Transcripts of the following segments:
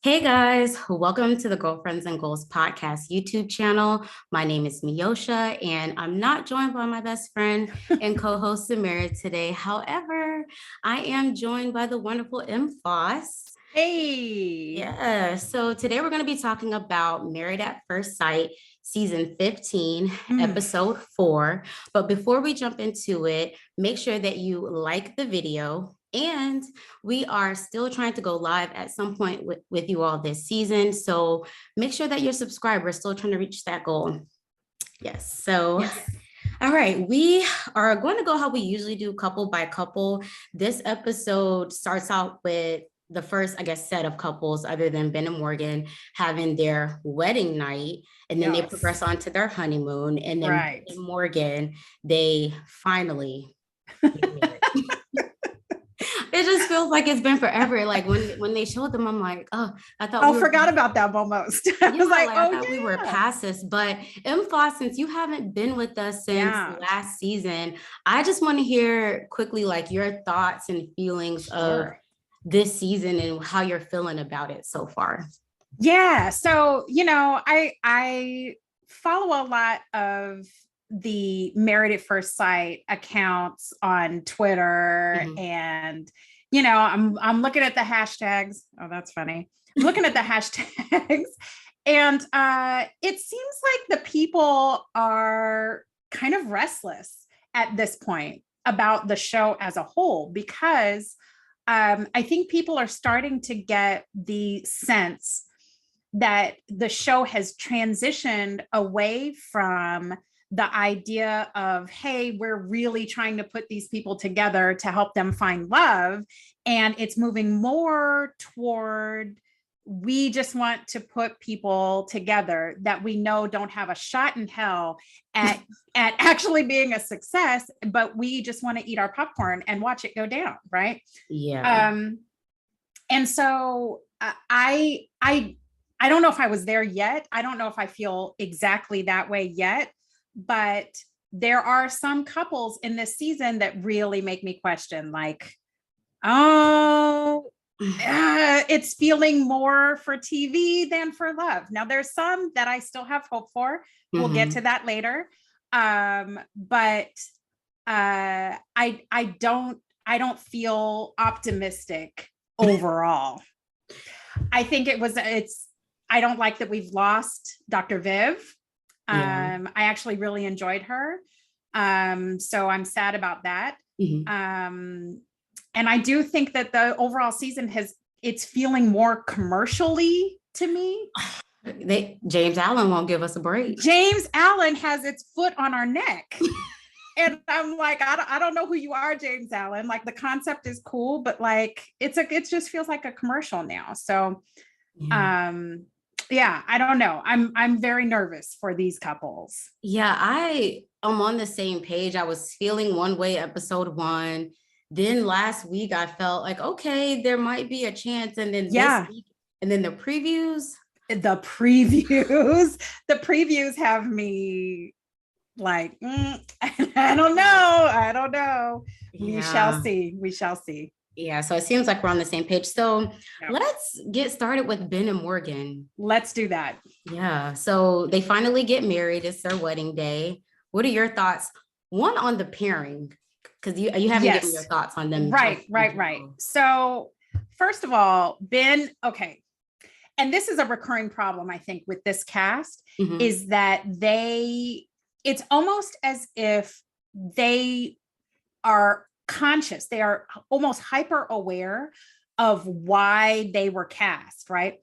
Hey guys, welcome to the Girlfriends and Goals podcast YouTube channel. My name is Miyosha, and I'm not joined by my best friend and co-host Samara today. However, I am joined by the wonderful MFOS. Hey. Yeah, so today we're going to be talking about Married at First Sight, season 15, episode 4. But before we jump into it, make sure that you like the video. And we are still trying to go live at some point with you all this season. So make sure that you're subscribed. We're still trying to reach that goal. Yes. So, all right. We are going to go how we usually do, couple by couple. This episode starts out with the first, I guess, set of couples other than Ben and Morgan having their wedding night. And then they progress on to their honeymoon. And then Ben and Morgan, they finally it just feels like it's been forever. Like when they showed them, I'm like, oh, I thought forgot about that almost. I was like I thought we were past this. But MFOS, since you haven't been with us since last season, I just want to hear quickly like your thoughts and feelings of this season and how you're feeling about it so far. Yeah. So, I follow a lot of the Married at First Sight accounts on Twitter, and I'm looking at the hashtags. Oh, that's funny. I'm looking at the hashtags, and it seems like the people are kind of restless at this point about the show as a whole, because I think people are starting to get the sense that the show has transitioned away from the idea of, hey, we're really trying to put these people together to help them find love. And it's moving more toward, we just want to put people together that we know don't have a shot in hell at actually being a success, but we just want to eat our popcorn and watch it go down. Right. Yeah. And so I don't know if I was there yet. I don't know if I feel exactly that way yet. But there are some couples in this season that really make me question, like, it's feeling more for TV than for love. Now, there's some that I still have hope for. We'll get to that later. But I don't feel optimistic overall. I think I don't like that we've lost Dr. Viv. I actually really enjoyed her. So I'm sad about that. And I do think that the overall season it's feeling more commercially to me. James Allen won't give us a break. James Allen has its foot on our neck. And I'm like, I don't know who you are, James Allen. Like, the concept is cool, but like, it just feels like a commercial now. So, yeah, I don't know. I'm very nervous for these couples. Yeah, I am on the same page. I was feeling one way episode 1. Then last week I felt like, okay, there might be a chance. And then this week, and then the previews have me like, I don't know. We shall see. Yeah, so it seems like we're on the same page. So let's get started with Ben and Morgan. Let's do that. Yeah, so they finally get married. It's their wedding day. What are your thoughts? One, on the pairing, because you haven't given your thoughts on them. Right. So first of all, Ben, okay. And this is a recurring problem, I think, with this cast, is that it's almost as if they are conscious. They are almost hyper aware of why they were cast, right?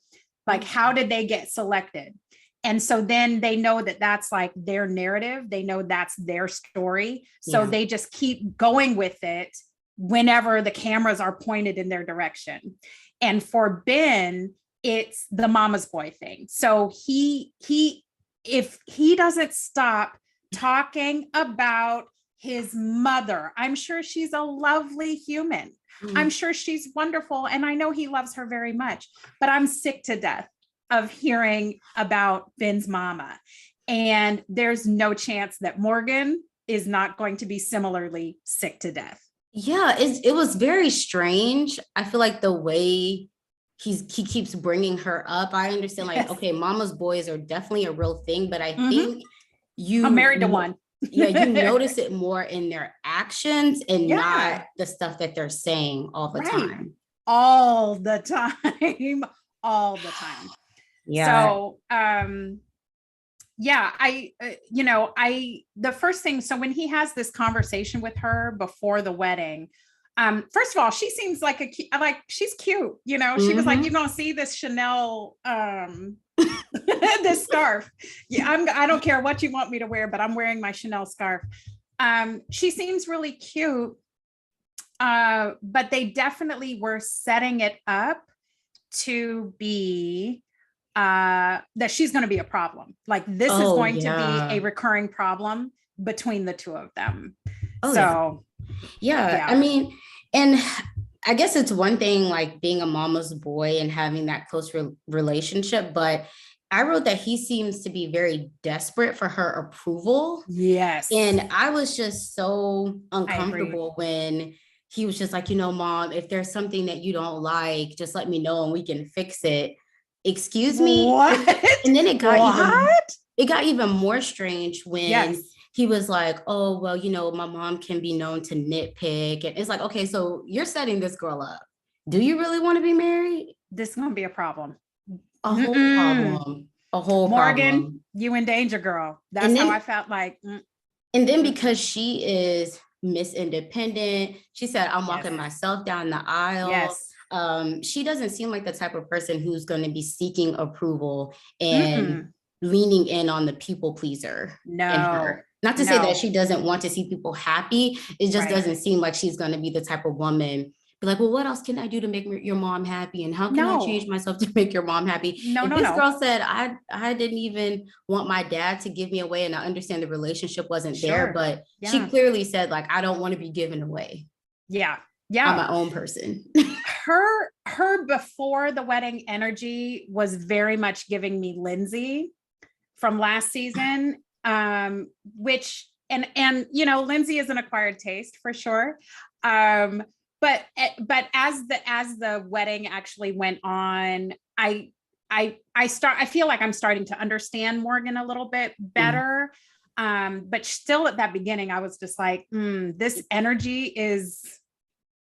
Like, how did they get selected? And so then they know that that's like their narrative. They know that's their story. So they just keep going with it whenever the cameras are pointed in their direction. And for Ben, it's the mama's boy thing. So if he doesn't stop talking about his mother, I'm sure she's a lovely human. I'm sure she's wonderful. And I know he loves her very much, but I'm sick to death of hearing about Ben's mama. And there's no chance that Morgan is not going to be similarly sick to death. Yeah, it was very strange. I feel like the way he keeps bringing her up. I understand, like, Yes. okay, mama's boys are definitely a real thing, but I Mhm. think I'm married to one. yeah, you notice it more in their actions and Yeah. not the stuff that they're saying all the Right. time. All the time. All the time. Yeah. So, yeah, the first thing, so when he has this conversation with her before the wedding, first of all, she seems like she's cute, you know. She was like, "You're gonna see this Chanel this scarf. Yeah, I don't care what you want me to wear, but I'm wearing my Chanel scarf." She seems really cute, but they definitely were setting it up to be that she's going to be a problem. Like this is going to be a recurring problem between the two of them. Yeah. I mean, and I guess it's one thing like being a mama's boy and having that close relationship, but I wrote that he seems to be very desperate for her approval. Yes. And I was just so uncomfortable when he was just like, you know, Mom, if there's something that you don't like, just let me know and we can fix it. Excuse me. What? And then it got even more strange when he was like, oh, well, you know, my mom can be known to nitpick. And it's like, okay, so you're setting this girl up. Do you really want to be married? This is going to be a problem. A whole problem. A whole Morgan, problem. You in danger, girl. That's how I felt like. And then because she is Miss Independent, she said, I'm walking myself down the aisle. Yes. She doesn't seem like the type of person who's going to be seeking approval and leaning in on the people pleaser in her. Not to say that she doesn't want to see people happy. It just doesn't seem like she's going to be the type of woman be like, well, what else can I do to make your mom happy? And how can I change myself to make your mom happy? This girl said, I didn't even want my dad to give me away. And I understand the relationship wasn't there, but she clearly said, like, I don't want to be given away. Yeah. I'm my own person. her before the wedding energy was very much giving me Lindsay from last season, which, and, you know, Lindsay is an acquired taste for sure. But as the wedding actually went on, I feel like I'm starting to understand Morgan a little bit better. But still at that beginning, I was just like, this energy is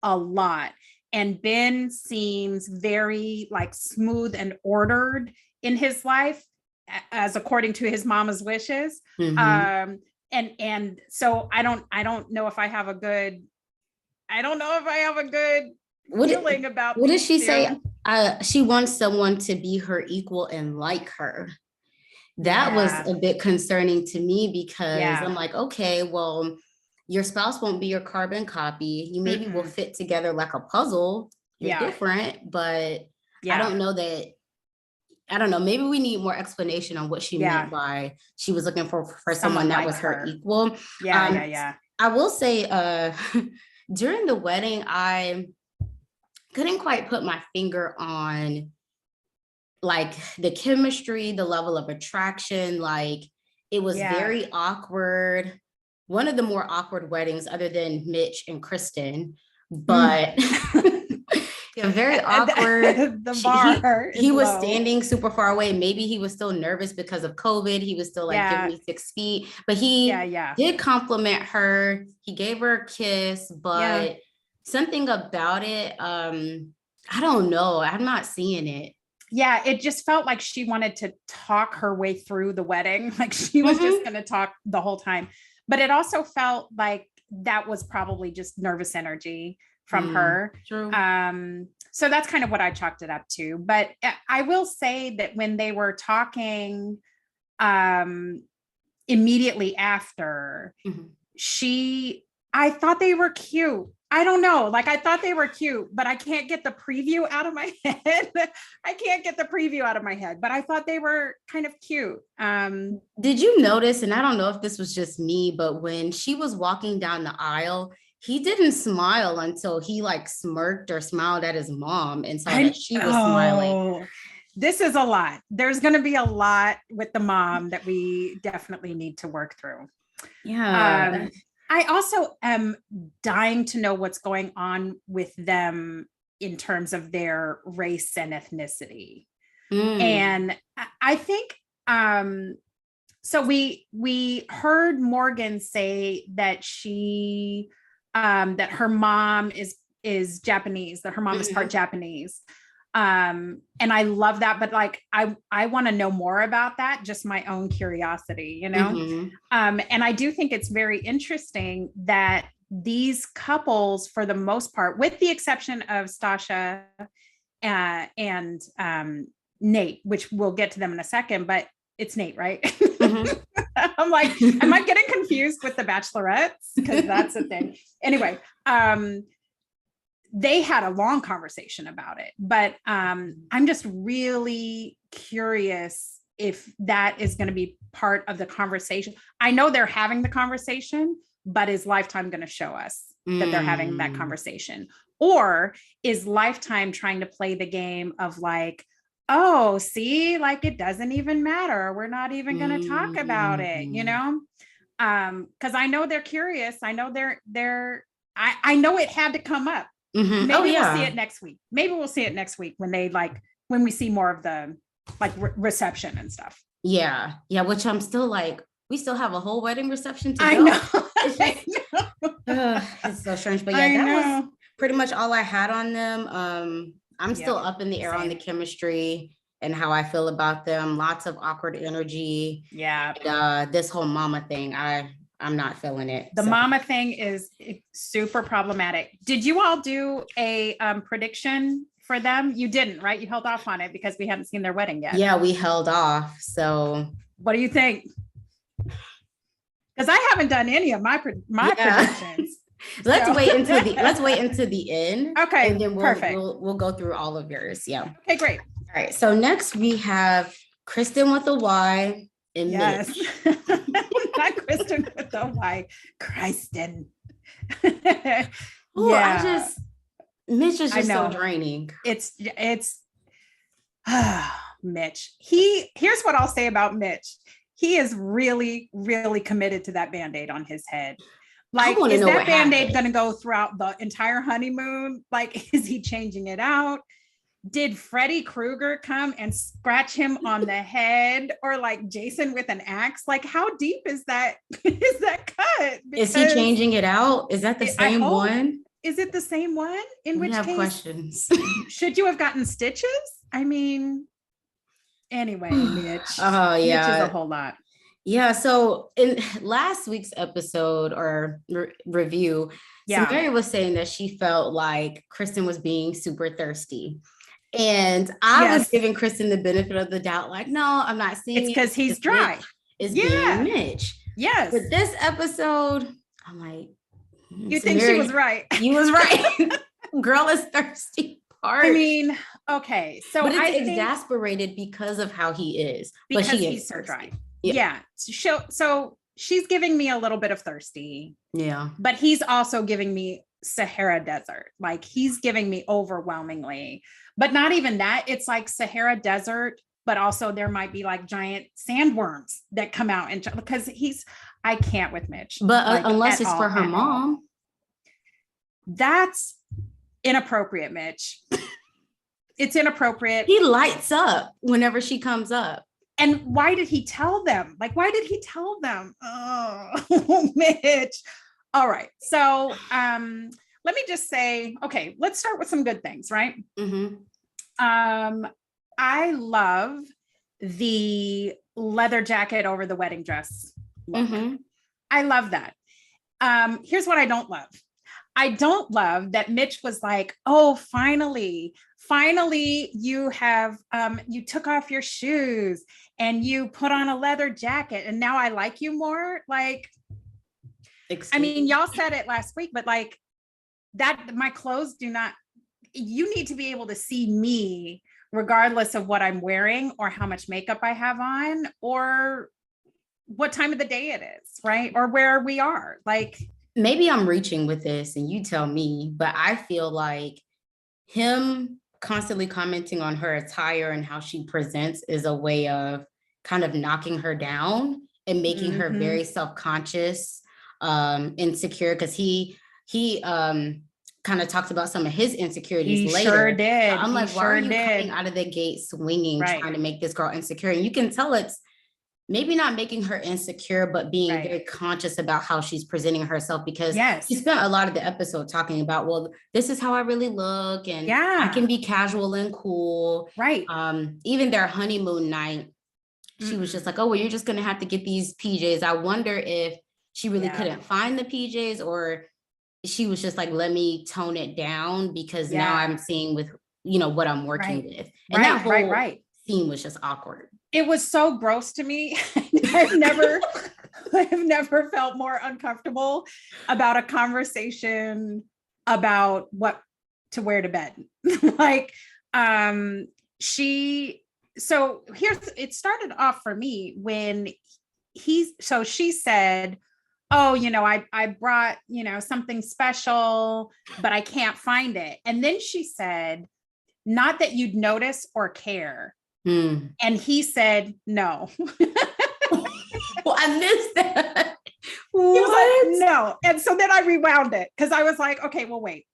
a lot. And Ben seems very like smooth and ordered in his life, as according to his mama's wishes. And so I don't know if I have a good feeling about. What did she say? She wants someone to be her equal and like her. That was a bit concerning to me because I'm like, okay, well, your spouse won't be your carbon copy. You maybe will fit together like a puzzle. You're different, but I don't know that. I don't know. Maybe we need more explanation on what she meant by she was looking for someone that was her equal. I will say, during the wedding, I couldn't quite put my finger on like the chemistry, the level of attraction. Like it was very awkward. One of the more awkward weddings other than Mitch and Kristen, but very awkward. The bar he was standing super far away. Maybe he was still nervous because of COVID. He was still like, give me 6 feet, but he did compliment her. He gave her a kiss, but something about it, I don't know. I'm not seeing it. Yeah, it just felt like she wanted to talk her way through the wedding. Like she was just going to talk the whole time. But it also felt like that was probably just nervous energy from her. True. So that's kind of what I chalked it up to. But I will say that when they were talking immediately after, I thought they were cute. I don't know. Like I thought they were cute, but I can't get the preview out of my head. But I thought they were kind of cute. Did you notice, and I don't know if this was just me, but when she was walking down the aisle, he didn't smile until he like smirked or smiled at his mom and saw that she was smiling. This is a lot. There's going to be a lot with the mom that we definitely need to work through. Yeah. I also am dying to know what's going on with them in terms of their race and ethnicity. Mm. And I think, so we heard Morgan say that that her mom is Japanese, that her mom is part Japanese. And I love that, but like, I want to know more about that, just my own curiosity, you know? And I do think it's very interesting that these couples, for the most part, with the exception of Stacia and Nate, which we'll get to them in a second, but it's Nate, right? I'm like, am I getting confused with the Bachelorettes? Because that's the thing. Anyway, they had a long conversation about it, but I'm just really curious if that is going to be part of the conversation. I know they're having the conversation, but is Lifetime going to show us that they're having that conversation? Or is Lifetime trying to play the game of like, oh, see, like it doesn't even matter. We're not even going to talk about it, you know? Because I know they're curious. I know I know it had to come up. Maybe we'll see it next week. Maybe we'll see it next week when we see more of the like reception and stuff. Yeah. Which I'm still like, we still have a whole wedding reception to go. I know. It's so strange, but yeah, that was pretty much all I had on them. I'm still up in the air on the chemistry and how I feel about them. Lots of awkward energy. Yeah. And, this whole mama thing, I'm not feeling it. The mama thing is super problematic. Did you all do a prediction for them? You didn't, right? You held off on it because we hadn't seen their wedding yet. Yeah, we held off. So what do you think? Because I haven't done any of my predictions. Let's wait until the end. Okay, and then perfect. We'll go through all of yours. Yeah. Okay, great. All right. So next we have Krysten with a Y and Mitch. Not Krysten with a Y. Krysten. Mitch is just so draining. It's Mitch. Here's what I'll say about Mitch. He is really, really committed to that Band-Aid on his head. Like, is that Band-Aid going to go throughout the entire honeymoon? Like, is he changing it out? Did Freddy Krueger come and scratch him on the head, or like Jason with an axe? Like, how deep is that cut? Is he changing it out? Is that the same one? Is it the same one? In which case, questions. Should you have gotten stitches? I mean, anyway, Mitch. Oh yeah, Mitch is a whole lot. Yeah. So in last week's episode or review, Mary was saying that she felt like Krysten was being super thirsty. And I was giving Krysten the benefit of the doubt, like, no, I'm not seeing it's because he's dry. It's being Mitch. Yes. But this episode, I'm like, you think Mary, she was right. You was right. Girl is thirsty. I mean, okay. So but it's exasperated because of how he is. Because but he's so dry. Yeah. So she's giving me a little bit of thirsty. Yeah. But he's also giving me Sahara Desert. Like, he's giving me overwhelmingly. But not even that. It's like Sahara Desert, but also there might be like giant sandworms that come out and because I can't with Mitch. But like, unless it's for her mom. That's inappropriate, Mitch. It's inappropriate. He lights up whenever she comes up. And why did he tell them? Like, why did he tell them? Oh, Mitch. All right. So let me just say, okay, let's start with some good things, right? Mm-hmm. I love the leather jacket over the wedding dress look. Mm-hmm. I love that. Here's what I don't love. I don't love that Mitch was like, oh, finally you have, you took off your shoes and you put on a leather jacket and now I like you more. Like, I mean, y'all said it last week, but like that, my clothes do not, you need to be able to see me regardless of what I'm wearing or how much makeup I have on or what time of the day it is, right? Or where we are. Like, maybe I'm reaching with this and you tell me, but I feel like him constantly commenting on her attire and how she presents is a way of kind of knocking her down and making her very self-conscious, insecure, because he kind of talked about some of his insecurities He later. sure did. So I'm like, why are you did. coming out of the gate swinging, Right. trying to make this girl insecure? And you can tell it's maybe not making her insecure, but being very conscious about how she's presenting herself, because she spent a lot of the episode talking about, well, this is how I really look, and I can be casual and cool. Right. Even their honeymoon night, she was just like, oh, well, you're just going to have to get these PJs. I wonder if she really couldn't find the PJs, or she was just like, let me tone it down because now I'm seeing with, you know, what I'm working with. And that whole scene was just awkward. It was so gross to me. I've never felt more uncomfortable about a conversation about what to wear to bed. Like, so it started off for me when she said, oh, you know, I brought, you know, something special, but I can't find it. And then she said, not that you'd notice or care. And he said, no. Well, I missed that. He was like, no. And so then I rewound it because I was like, okay, well, wait.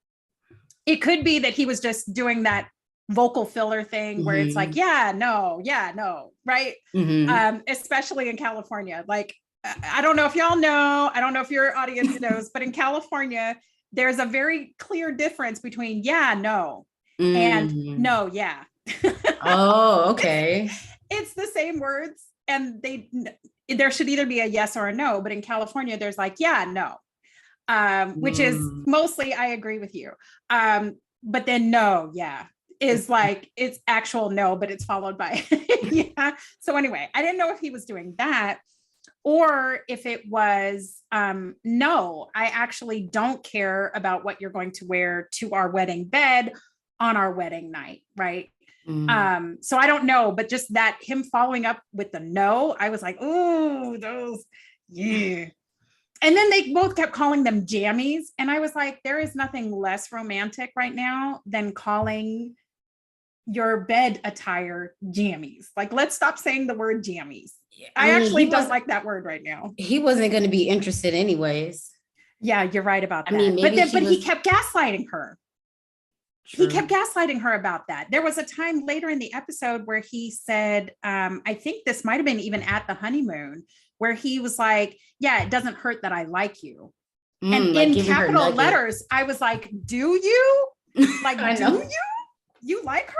It could be that he was just doing that vocal filler thing where it's like, yeah, no, right? Especially in California. Like, I don't know if y'all know, I don't know if your audience knows, but in California, there's a very clear difference between yeah, no, and no, yeah. Oh, okay. It's the same words, and there should either be a yes or a no, but in California, there's like, yeah, no, which is mostly, I agree with you. But then no, yeah, is like, it's actual no, but it's followed by yeah. So anyway, I didn't know if he was doing that or if it was, no, I actually don't care about what you're going to wear to our wedding bed on our wedding night, right? So I don't know, but just that him following up with the no, I was like, oh, those, yeah. And then they both kept calling them jammies. And I was like, there is nothing less romantic right now than calling your bed attire jammies. Like, let's stop saying the word jammies. I actually don't like that word right now. He wasn't going to be interested anyways. Yeah, you're right about that. But he kept gaslighting her. True. He kept gaslighting her about that. There was a time later in the episode where he said, I think this might've been even at the honeymoon, where he was like, yeah, it doesn't hurt that I like you. And like in capital letters, I was like, do you? Like, do you like her?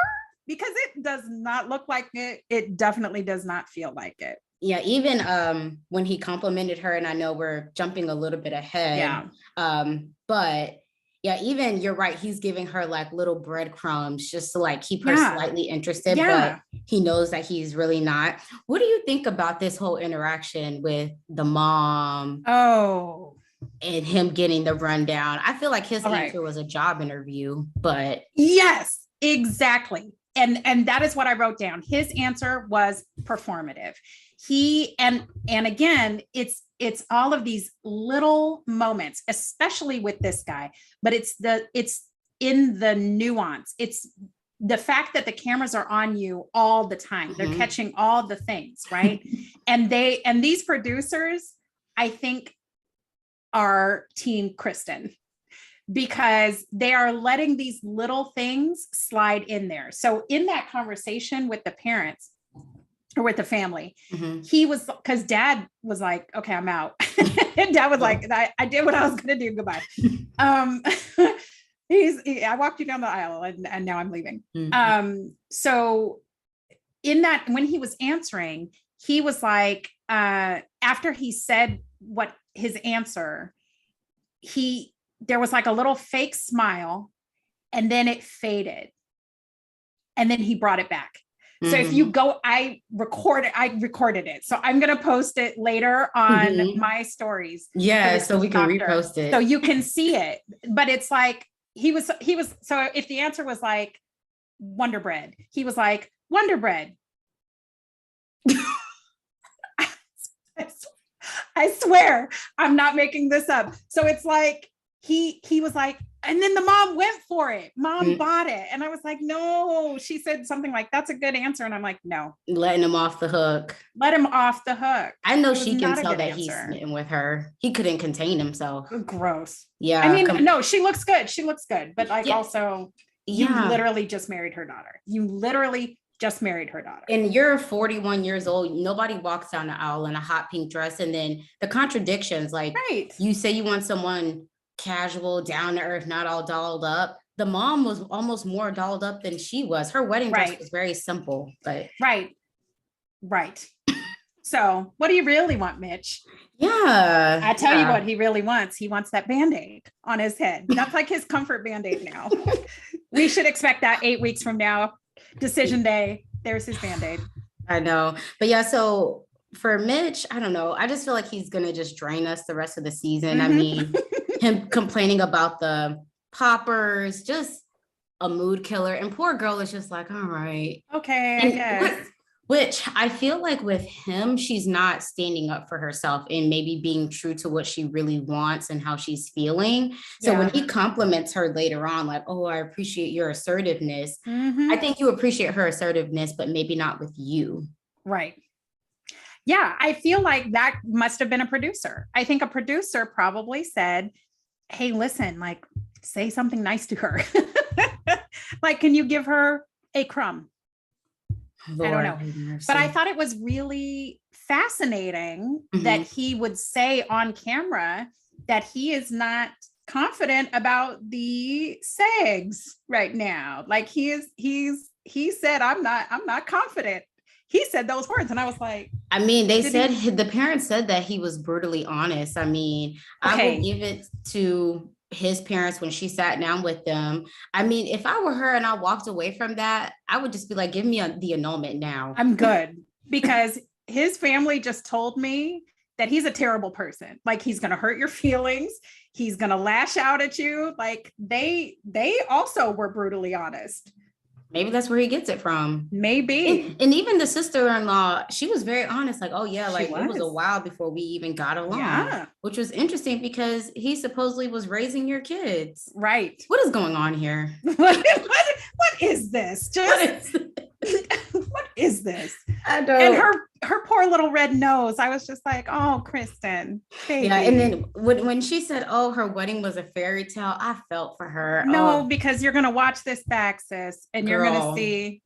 Because it does not look like it. It definitely does not feel like it. Yeah, even when he complimented her, and I know we're jumping a little bit ahead, but yeah, even you're right, he's giving her like little breadcrumbs just to like keep her slightly interested, but he knows that he's really not. What do you think about this whole interaction with the mom? Oh, and him getting the rundown? I feel like his answer was a job interview, but yes, exactly. And that is what I wrote down. His answer was performative. He and again, it's all of these little moments, especially with this guy, but it's in the nuance. It's the fact that the cameras are on you all the time. They're catching all the things, right? and these producers, I think, are Team Kristen, because they are letting these little things slide in there. So in that conversation with the parents or with the family, he was, because dad was like, okay, I'm out. And dad was like, I did what I was going to do. Goodbye. I walked you down the aisle and now I'm leaving. So in that, when he was answering, he was like, after he said what his answer, there was like a little fake smile and then it faded. And then he brought it back. So if you go, I recorded it. So I'm going to post it later on my stories. Yeah. So we can repost it. So you can see it, but it's like, he was, so if the answer was like Wonder Bread, he was like, Wonder Bread. I swear, I'm not making this up. So it's like, he was like, And then the mom went for it. Mom bought it. And I was like, no. She said something like, that's a good answer. And I'm like, no. Letting him off the hook. Let him off the hook. I know she can tell that he's smitten with her. He couldn't contain himself. Gross. Yeah. I mean, no, she looks good. She looks good. But like also, you literally just married her daughter. You literally just married her daughter. And you're 41 years old. Nobody walks down the aisle in a hot pink dress. And then the contradictions, like you say you want someone casual, down to earth, not all dolled up. The mom was almost more dolled up than she was. Her wedding dress was very simple, but right. So what do you really want, Mitch? Yeah. I tell you what he really wants. He wants that Band-Aid on his head. That's like his comfort Band-Aid now. We should expect that 8 weeks from now. Decision day. There's his Band-Aid. I know. But yeah, so for Mitch, I don't know. I just feel like he's going to just drain us the rest of the season. I mean, him complaining about the poppers, just a mood killer. And poor girl is just like, all right. Okay, I guess. Which I feel like with him, she's not standing up for herself and maybe being true to what she really wants and how she's feeling. So when he compliments her later on, like, oh, I appreciate your assertiveness. I think you appreciate her assertiveness, but maybe not with you. Right. Yeah, I feel like that must have been a producer. I think a producer probably said, hey, listen, like, say something nice to her. Like, can you give her a crumb? Lord, I don't know. But I thought it was really fascinating that he would say on camera that he is not confident about the segs right now. Like he said, I'm not confident. He said those words. And I was like, I mean, the parents said that he was brutally honest. I mean, I will give it to his parents when she sat down with them. I mean, if I were her and I walked away from that, I would just be like, give me the annulment now. I'm good. Because his family just told me that he's a terrible person. Like he's going to hurt your feelings. He's going to lash out at you. Like they also were brutally honest. Maybe that's where he gets it from. Maybe. And even the sister-in-law, she was very honest. Like, oh yeah, like it was a while before we even got along, which was interesting because he supposedly was raising your kids. Right. What is going on here? What is this? What is this? I know. And her poor little red nose. I was just like, oh, Krysten, baby. Yeah, and then when she said, oh, her wedding was a fairy tale, I felt for her. No, because you're gonna watch this back, sis, and you're gonna see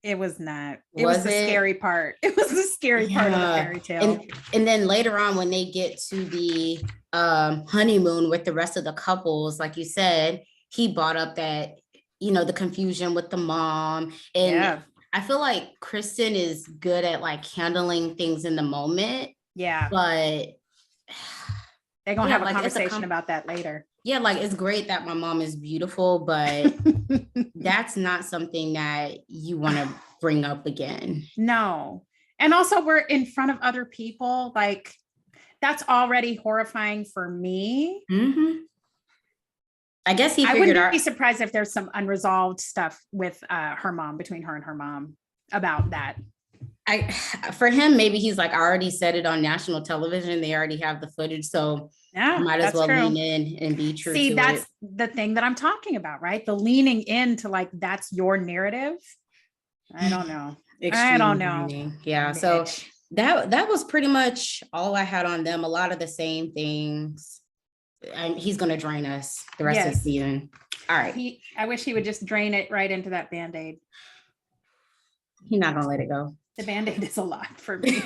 it was not. It was the scary part. It was the scary part of the fairy tale. And then later on, when they get to the honeymoon with the rest of the couples, like you said, he brought up that, the confusion with the mom. And I feel like Krysten is good at like handling things in the moment. Yeah. But they're going to have a conversation about that later. Yeah. Like it's great that my mom is beautiful, but that's not something that you want to bring up again. No. And also we're in front of other people. Like that's already horrifying for me. I guess I wouldn't be surprised if there's some unresolved stuff with her mom, between her and her mom about that. For him, maybe he's like, I already said it on national television. They already have the footage. So might as well lean in and be true. See, that's the thing that I'm talking about, right? The leaning into like, that's your narrative. I don't know. I don't know. Yeah. Bitch. So that was pretty much all I had on them. A lot of the same things. And he's going to drain us the rest of the season. All right. I wish he would just drain it right into that Band-Aid. He's not going to let it go. The Band-Aid is a lot for me.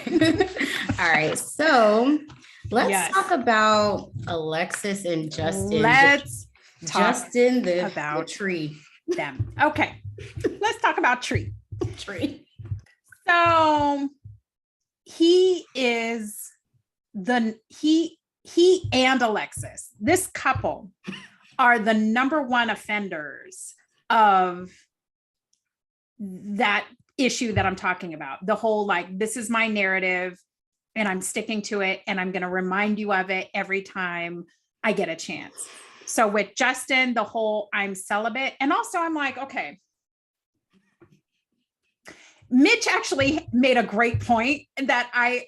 All right. So let's talk about Alexis and Justin. Let's talk about the tree. Them. Okay. Let's talk about Tree. So he and Alexis, this couple are the number one offenders of that issue that I'm talking about. The whole, like, this is my narrative and I'm sticking to it and I'm going to remind you of it every time I get a chance. So with Justin, the whole I'm celibate. And also I'm like, okay, Mitch actually made a great point that I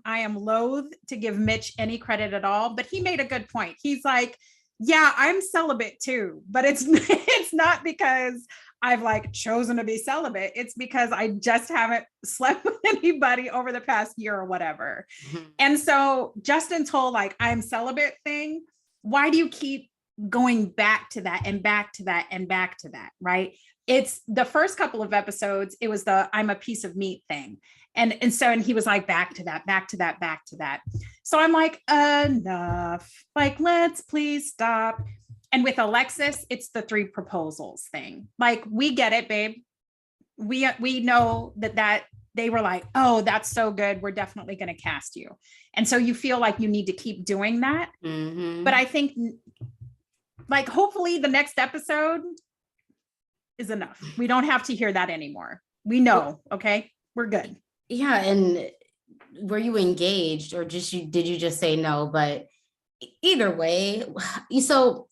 am loath to give Mitch any credit at all, but he made a good point. He's like, yeah, I'm celibate too, but it's it's not because I've like chosen to be celibate. It's because I just haven't slept with anybody over the past year or whatever. Mhm. And so Justin's whole like I'm celibate thing, why do you keep going back to that and back to that and back to that, right? It's the first couple of episodes, it was the I'm a piece of meat thing. And he was like back to that, back to that, back to that. So I'm like, enough. Like, let's please stop. And with Alexis, it's the 3 proposals thing. Like, we get it, babe. We know that they were like, oh, that's so good. We're definitely going to cast you. And so you feel like you need to keep doing that. Mm-hmm. But I think like, hopefully the next episode is enough. We don't have to hear that anymore. We know. Okay. We're good. Yeah. And were you engaged or did you just say no? But either way, so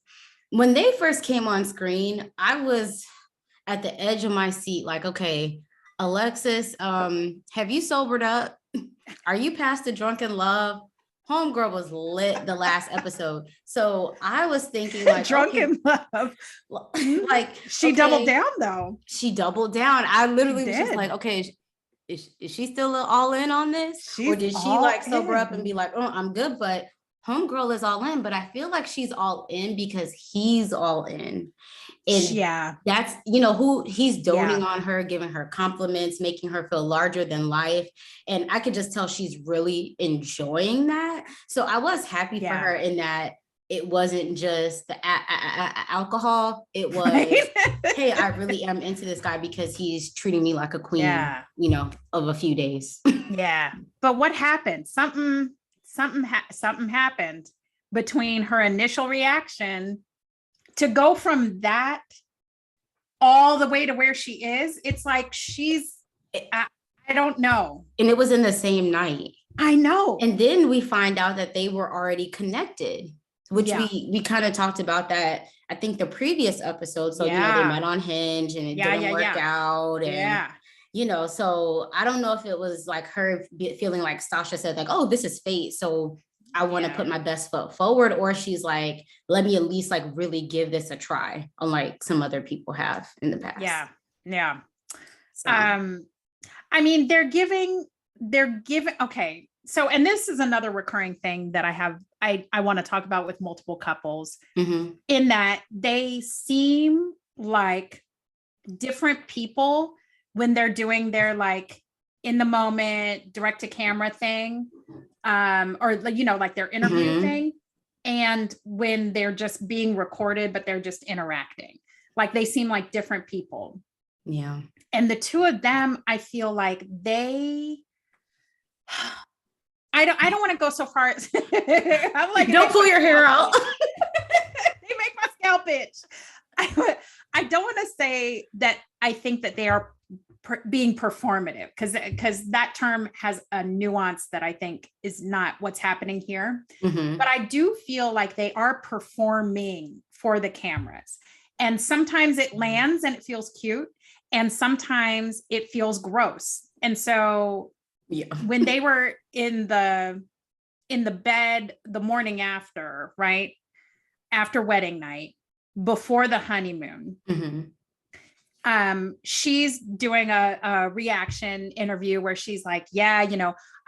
when they first came on screen, I was at the edge of my seat, like, okay, Alexis, have you sobered up? Are you past the drunken love? Homegirl was lit the last episode. So I was thinking like drunken love. Like she doubled down though. She doubled down. I literally was just like, okay, is she still all in on this? Or did she like sober up and be like, oh, I'm good, but homegirl is all in, but I feel like she's all in because he's all in. And yeah, that's, who he's doting on her, giving her compliments, making her feel larger than life. And I could just tell she's really enjoying that. So I was happy for her in that it wasn't just the alcohol. It was, hey, I really am into this guy because he's treating me like a queen, of a few days. Yeah. But what happened? Something happened between her initial reaction to go from that all the way to where she is. It's like I don't know. And it was in the same night. I know. And then we find out that they were already connected, which we kind of talked about that, I think the previous episode. So, they met on Hinge and it didn't work out. And, so I don't know if it was like her feeling like Sasha said, like, oh, this is fate. So I want to put my best foot forward, or she's like, let me at least like really give this a try, unlike some other people have in the past. Yeah. So. I mean, they're giving, okay. So, and this is another recurring thing that I want to talk about with multiple couples, in that they seem like different people when they're doing their like in the moment direct to camera thing. Or like their interview thing, and when they're just being recorded, but they're just interacting, like they seem like different people. Yeah. And the two of them, I feel like I don't want to go so far. I'm like, don't pull your hair out. They make my scalp itch. I don't want to say that I think that they are being performative, because that term has a nuance that I think is not what's happening here. But I do feel like they are performing for the cameras, and sometimes it lands and it feels cute, and sometimes it feels gross. And so when they were in the bed the morning after, right after wedding night, before the honeymoon, she's doing a reaction interview where she's like, I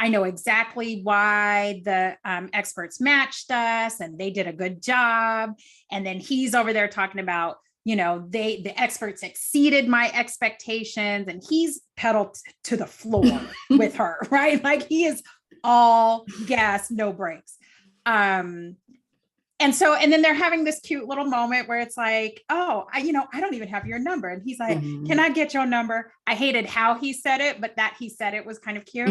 know exactly why the experts matched us and they did a good job. And then he's over there talking about, the experts exceeded my expectations, and he's pedaled to the floor with her, right? Like he is all gas, no brakes. And then they're having this cute little moment where it's like, oh, I don't even have your number. And he's like, can I get your number? I hated how he said it, but that he said it was kind of cute.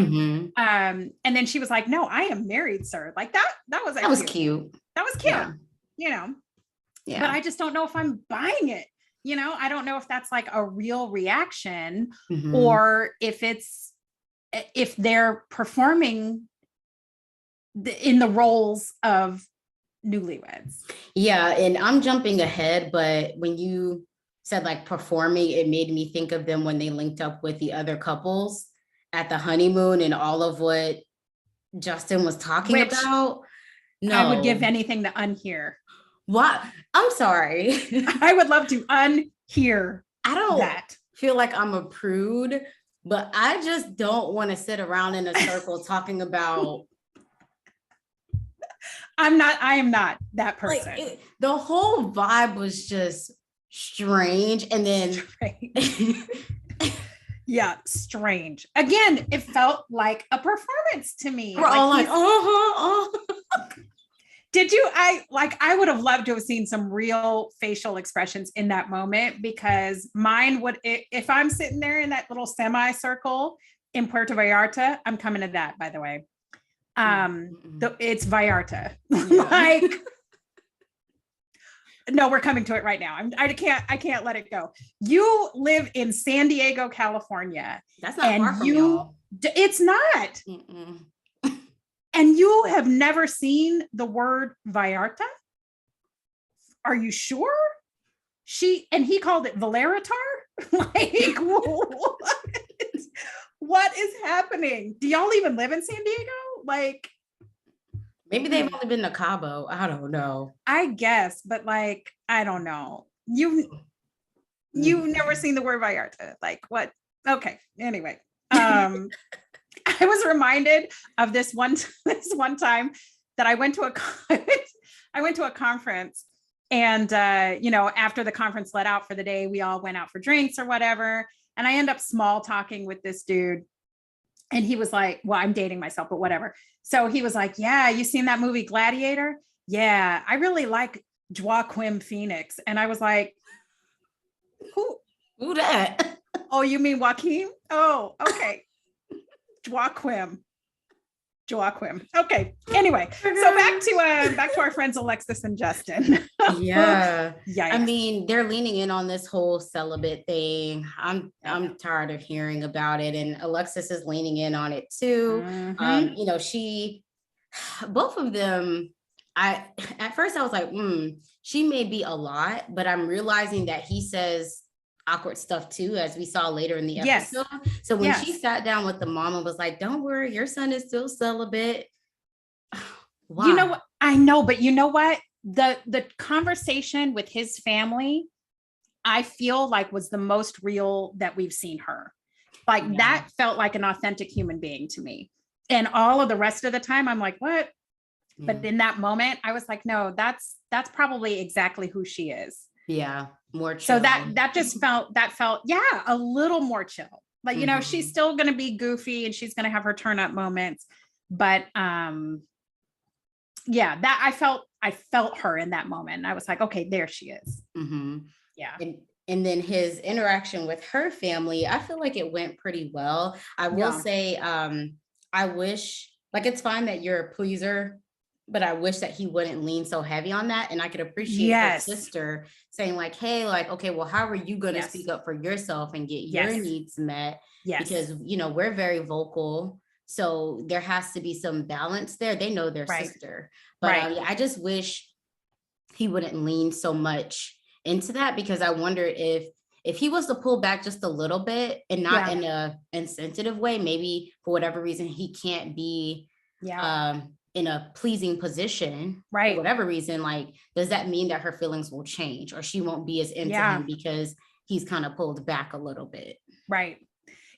And then she was like, no, I am married, sir. Like that was cute. That was cute, Yeah. But I just don't know if I'm buying it. I don't know if that's like a real reaction, or if they're performing in the roles of newlyweds. Yeah. And I'm jumping ahead, but when you said like performing, it made me think of them when they linked up with the other couples at the honeymoon and all of what Justin was talking about. No, I would give anything to unhear. What? I'm sorry. I would love to unhear I don't that. feel like I'm a prude, but I just don't want to sit around in a circle talking about. I am not that person. Like the whole vibe was just strange. And then yeah, strange. Again, it felt like a performance to me. We're all like, Did you? I would have loved to have seen some real facial expressions in that moment, because mine would, if I'm sitting there in that little semicircle in Puerto Vallarta, I'm coming to that, by the way. It's Vallarta. Like, no, we're coming to it right now. I can't let it go. You live in San Diego, California. That's not far from y'all. It's not. Mm-mm. And you have never seen the word Vallarta? Are you sure? He called it Valeritar? Like, what is happening? Do y'all even live in San Diego? Like, maybe they've only been to Cabo. I don't know. I guess, but like, I don't know. You've never seen the word Vallarta. Like, what? Okay. Anyway. I was reminded of this one time that I went to a conference, and after the conference let out for the day, we all went out for drinks or whatever. And I end up small talking with this dude. And he was like, well, I'm dating myself, but whatever. So he was like, yeah, you seen that movie Gladiator? Yeah, I really like Joaquin Phoenix. And I was like, who that? Oh, you mean Joaquin? Oh, okay. Joaquin. Okay. Anyway, so back to our friends Alexis and Justin. Yeah. I mean, they're leaning in on this whole celibate thing. I'm tired of hearing about it, and Alexis is leaning in on it too. Both of them. At first I was like, she may be a lot, but I'm realizing that he says awkward stuff too, as we saw later in the episode. Yes. So when she sat down with the mom and was like, don't worry, your son is still celibate. Why? You know what? I know, but you know what? The conversation with his family, I feel like was the most real that we've seen her. Like that felt like an authentic human being to me. And all of the rest of the time, I'm like, what? Yeah. But in that moment, I was like, no, that's probably exactly who she is. Yeah. More chill. So that felt a little more chill. Like, she's still going to be goofy and she's going to have her turn up moments, but that I felt her in that moment. And I was like, okay, there she is. Mm-hmm. Yeah. And then his interaction with her family, I feel like it went pretty well. I will say, I wish, like, it's fine that you're a pleaser, but I wish that he wouldn't lean so heavy on that. And I could appreciate her sister saying like, hey, like, okay, well, how are you going to speak up for yourself and get your needs met? Yes. Because, we're very vocal. So there has to be some balance there. They know their sister. But I just wish he wouldn't lean so much into that, because I wonder if he was to pull back just a little bit and not in a insensitive way, maybe for whatever reason, he can't be in a pleasing position, for whatever reason, like, does that mean that her feelings will change or she won't be as into him because he's kind of pulled back a little bit? Right.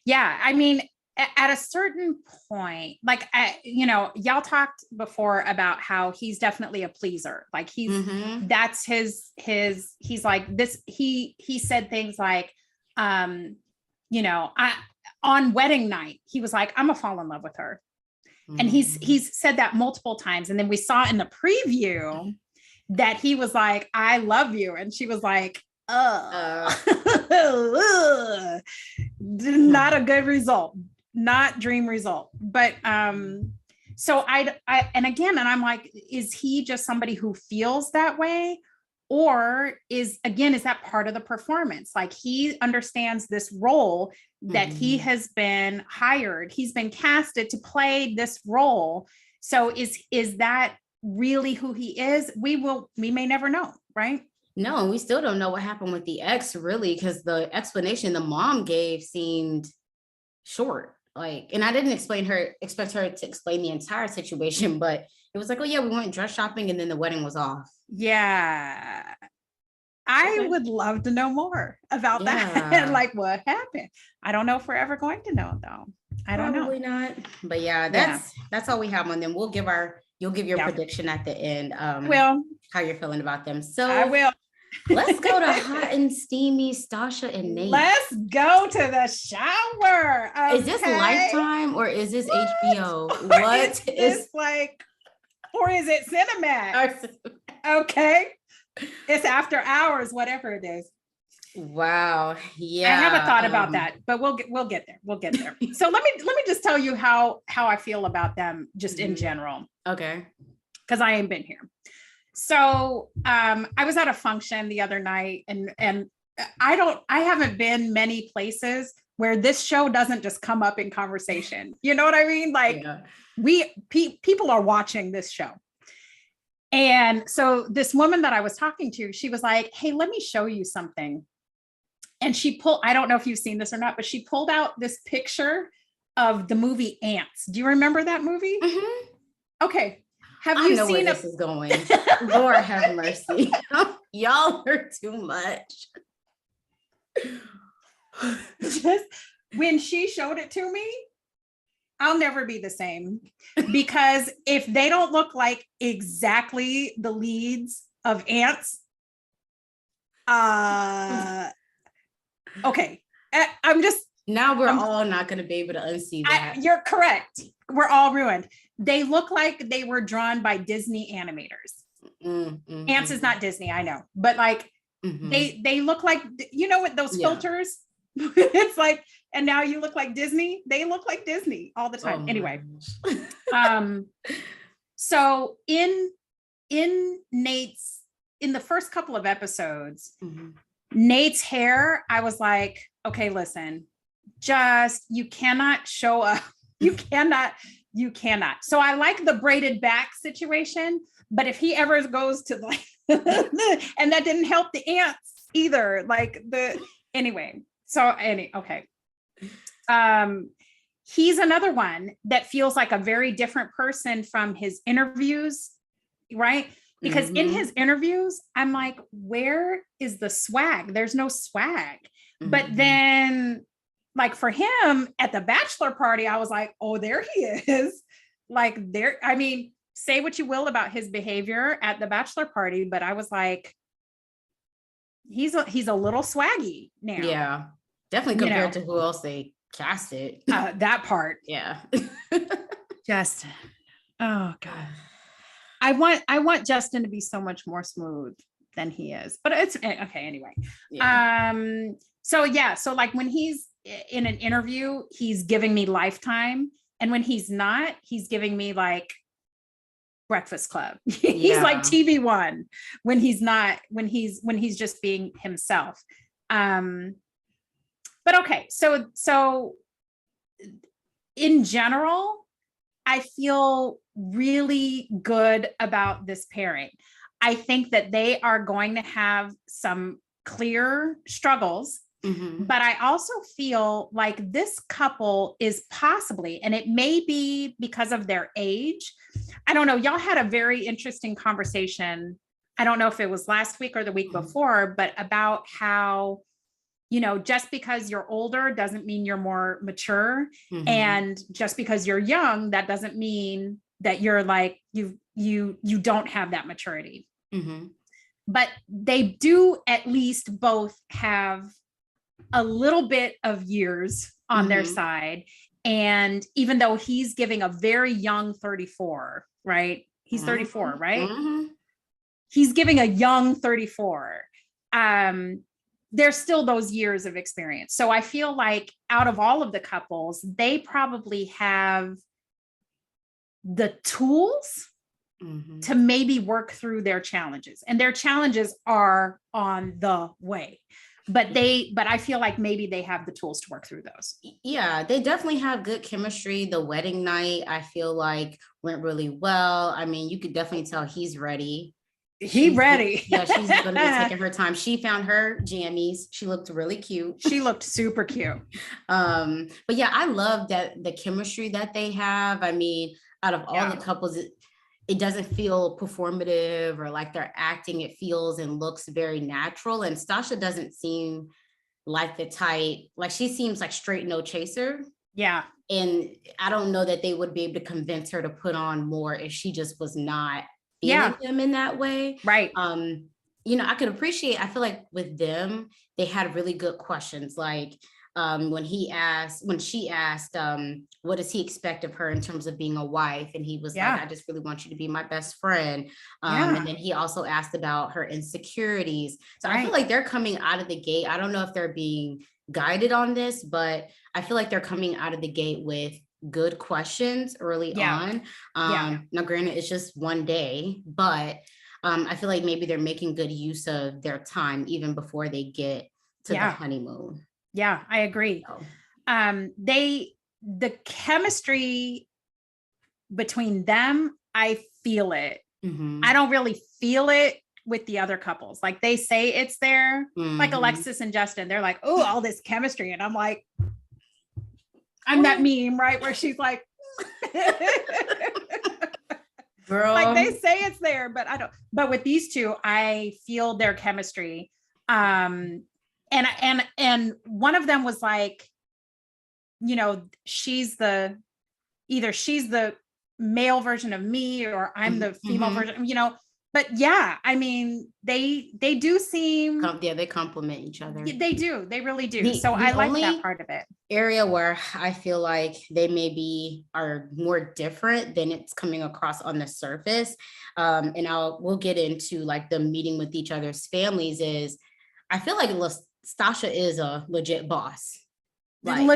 Yeah. I mean, at a certain point, like, y'all talked before about how he's definitely a pleaser. Like that's he's like this, he said things like, on wedding night, he was like, I'm gonna fall in love with her. And he's said that multiple times. And then we saw in the preview that he was like, I love you. And she was like, not a good result, not dream result. But so and I'm like, is he just somebody who feels that way? Or is that part of the performance? Like, he understands this role that he has been hired, he's been casted to play this role. So is that really who he is? We may never know, right? No, we still don't know what happened with the ex, really, because the explanation the mom gave seemed short. like, and I didn't expect her to explain the entire situation, but it was like, oh yeah, we went dress shopping and then the wedding was off. Yeah. I would love to know more about that. Like what happened. I don't know if we're ever going to know though. I don't know. Probably not. But yeah, that's all we have on them. You'll give your prediction at the end. Well, how you're feeling about them. So I will. Let's go to hot and steamy Sasha and Nate. Let's go to the shower. Okay. Is this Lifetime or is this HBO? What is like, or is it Cinemax? Okay. It's after hours, whatever it is. Wow. Yeah. I haven't thought about that, but we'll get there. We'll get there. So let me just tell you how I feel about them just in general. Okay. Because I ain't been here. So I was at a function the other night and I haven't been many places where this show doesn't just come up in conversation. You know what I mean? Like people are watching this show. And so this woman that I was talking to, she was like, hey, let me show you something. And I don't know if you've seen this or not, but she pulled out this picture of the movie Ants. Do you remember that movie? Mm-hmm. Okay. Have you seen where this is going? Lord have mercy. Y'all are too much. Just when she showed it to me, I'll never be the same, because if they don't look like exactly the leads of Ants, okay. I'm just now we're all not going to be able to unsee that. You're correct. We're all ruined. They look like they were drawn by Disney animators. Mm-hmm. Ants is not Disney, I know, but like they look like, you know, with those filters, it's like, and now you look like Disney. They look like Disney all the time. Anyway, so in Nate's, in the first couple of episodes, Nate's hair, I was like, okay, listen, just, you cannot show up. You cannot. So I like the braided back situation, but if he ever goes to like, and that didn't help the ants either. Like anyway. Okay. He's another one that feels like a very different person from his interviews, right? Because in his interviews, I'm like, where is the swag? There's no swag. But then like for him at the bachelor party, I was like, oh, there he is. Like there, I mean, say what you will about his behavior at the bachelor party, but I was like, he's a little swaggy now. Yeah, definitely compared to who else they casted. That part. Yeah. Justin. Oh God. I want Justin to be so much more smooth than he is, but it's okay. Anyway. Yeah. So like when he's in an interview, he's giving me Lifetime. And when he's not, he's giving me like Breakfast Club. He's like TV One when he's not, when he's just being himself. But okay. So in general, I feel really good about this pairing. I think that they are going to have some clear struggles, but I also feel like this couple is possibly, and it may be because of their age. I don't know. Y'all had a very interesting conversation. I don't know if it was last week or the week before, but about how, you know, just because you're older doesn't mean you're more mature. And just because you're young, that doesn't mean that you're like, you don't have that maturity. But they do at least both have a little bit of years on their side. And even though he's giving a very young 34, right? He's 34, right? He's giving a young 34. There's still those years of experience. So I feel like out of all of the couples, they probably have the tools to maybe work through their challenges, and their challenges are on the way. But I feel like maybe they have the tools to work through those. Yeah, they definitely have good chemistry. The wedding night, I feel like went really well. I mean, you could definitely tell he's ready. ready. Yeah, she's going to be taking her time. She found her jammies. She looked really cute. She looked super cute. But yeah, I love that the chemistry that they have. I mean, out of all the couples, it doesn't feel performative or like they're acting. It feels and looks very natural. And Stasha doesn't seem like the type, like she seems like straight no chaser. Yeah. And I don't know that they would be able to convince her to put on more if she just was not feeling them in that way. Right. I could appreciate, I feel like with them, they had really good questions. Like when she asked, what does he expect of her in terms of being a wife? And he was like, I just really want you to be my best friend. And then he also asked about her insecurities. So I feel like they're coming out of the gate. I don't know if they're being guided on this, but I feel like they're coming out of the gate with good questions early on. Now granted, it's just one day, but I feel like maybe they're making good use of their time even before they get to the honeymoon. Yeah, I agree. So. The chemistry between them, I feel it. Mm-hmm. I don't really feel it with the other couples. Like they say it's there, like Alexis and Justin, they're like, oh, all this chemistry. And I'm like, I'm that meme, right? Where she's like, girl, like they say it's there, but I don't, but with these two, I feel their chemistry. And one of them was like, she's the male version of me, or I'm the female version, but yeah, I mean, they do seem, they complement each other. They do. They really do. So I like that part of it. Area where I feel like they maybe are more different than it's coming across on the surface. And we'll get into like the meeting with each other's families is, I feel like Stasha is a legit boss. Like,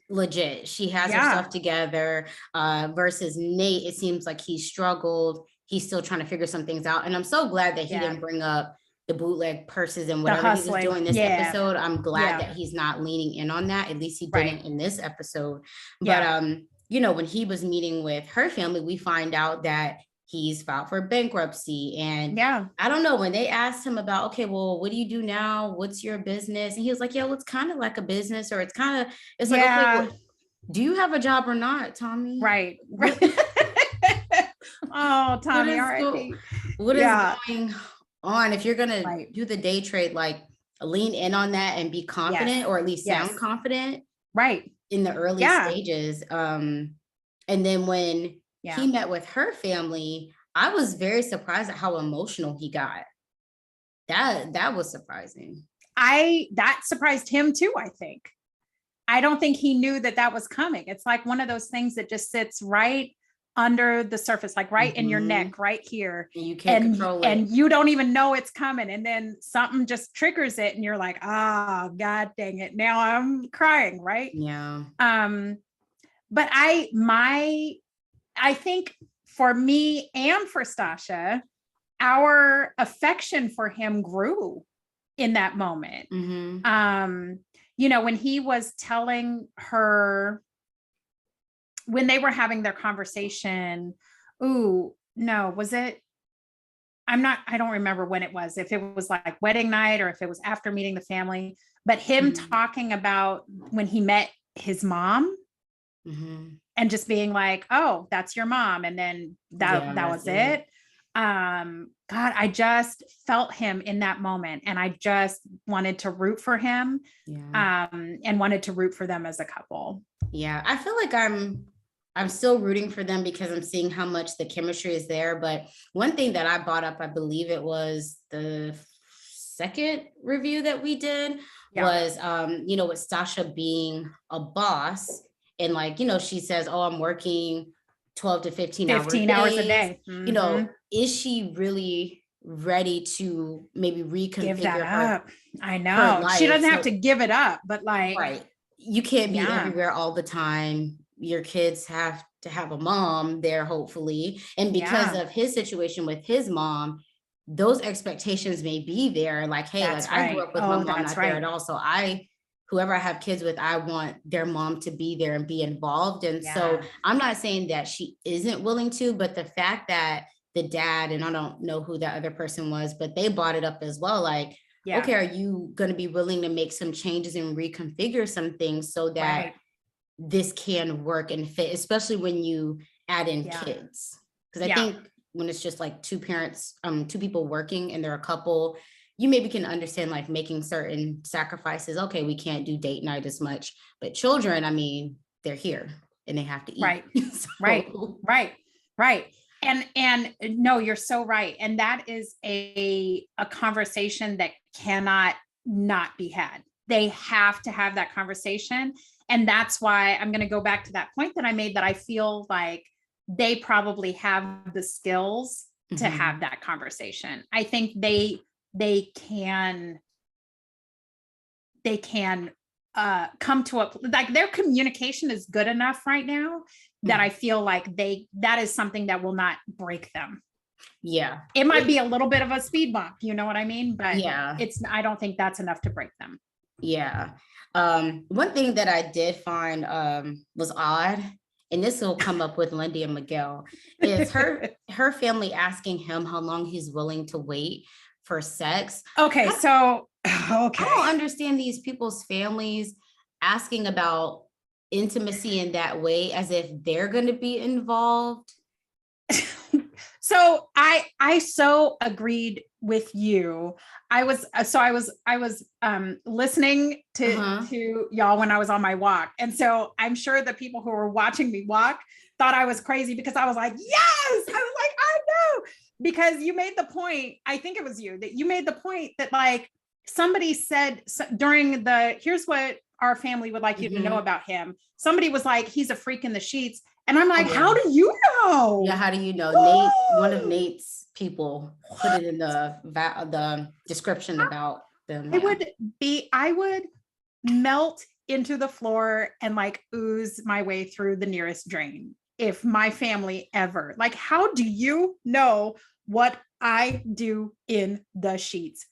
legit. She has her stuff together versus Nate. It seems like he struggled. He's still trying to figure some things out. And I'm so glad that he didn't bring up the bootleg purses and whatever he was doing this episode. I'm glad that he's not leaning in on that. At least he didn't in this episode. But, when he was meeting with her family, we find out that he's filed for bankruptcy. And I don't know, when they asked him about, okay, well, what do you do now? What's your business? And he was like, well, it's kind of like a business, or it's like, okay, well, do you have a job or not, Tommy? Right. Oh, Tommy, what is going on? If you're going to do the day trade, like lean in on that and be confident, or at least sound confident in the early stages. And then when he met with her family, I was very surprised at how emotional he got. That was surprising. That surprised him too, I think. I don't think he knew that was coming. It's like one of those things that just sits right under the surface, like right in your neck, right here. And you can't control it. And you don't even know it's coming. And then something just triggers it and you're like, God dang it. Now I'm crying, right? Yeah. But I think for me and for Stasha, our affection for him grew in that moment. When he was telling her, when they were having their conversation, I don't remember when it was, if it was like wedding night or if it was after meeting the family, but him talking about when he met his mom and just being like, oh, that's your mom. And then that was it. God, I just felt him in that moment, and I just wanted to root for him and wanted to root for them as a couple. Yeah. I feel like I'm still rooting for them because I'm seeing how much the chemistry is there. But one thing that I brought up, I believe it was the second review that we did was, with Stasha being a boss and like, she says, oh, I'm working 12 to 15 hours a day. Is she really ready to maybe reconfigure her? I know. She doesn't have to give it up, but like, you can't be everywhere all the time. Your kids have to have a mom there, hopefully. And because of his situation with his mom, those expectations may be there. Like, hey, I grew up with my mom not there at all. So whoever I have kids with, I want their mom to be there and be involved. And so I'm not saying that she isn't willing to, but the fact that the dad, and I don't know who that other person was, but they brought it up as well. Like, okay, are you going to be willing to make some changes and reconfigure some things so that this can work and fit, especially when you add in kids? Because I think when it's just like two parents, two people working and they're a couple, you maybe can understand like making certain sacrifices. Okay, we can't do date night as much, but children, I mean, they're here and they have to eat. Right. And no, you're so right. And that is a conversation that cannot not be had. They have to have that conversation. And that's why I'm going to go back to that point that I made, that I feel like they probably have the skills to have that conversation. I think they can come to like their communication is good enough right now that I feel like that is something that will not break them. Yeah. It might be a little bit of a speed bump, you know what I mean? But I don't think that's enough to break them. Yeah. One thing that I did find was odd, and this will come up with Lindy and Miguel, is her family asking him how long he's willing to wait for sex. Okay. I don't understand these people's families asking about intimacy in that way, as if they're going to be involved. So I so agreed with you. I was listening to y'all when I was on my walk. And so I'm sure the people who were watching me walk thought I was crazy, because I was like, yes, I was like, I know, because you made the point. I think it was you that you made the point that like somebody said during here's what our family would like you to know about him. Somebody was like, he's a freak in the sheets. And I'm like, how do you know? Yeah, how do you know? Nate, one of Nate's people, put it in the description about them. I would melt into the floor and like ooze my way through the nearest drain if my family ever. Like, how do you know what I do in the sheets?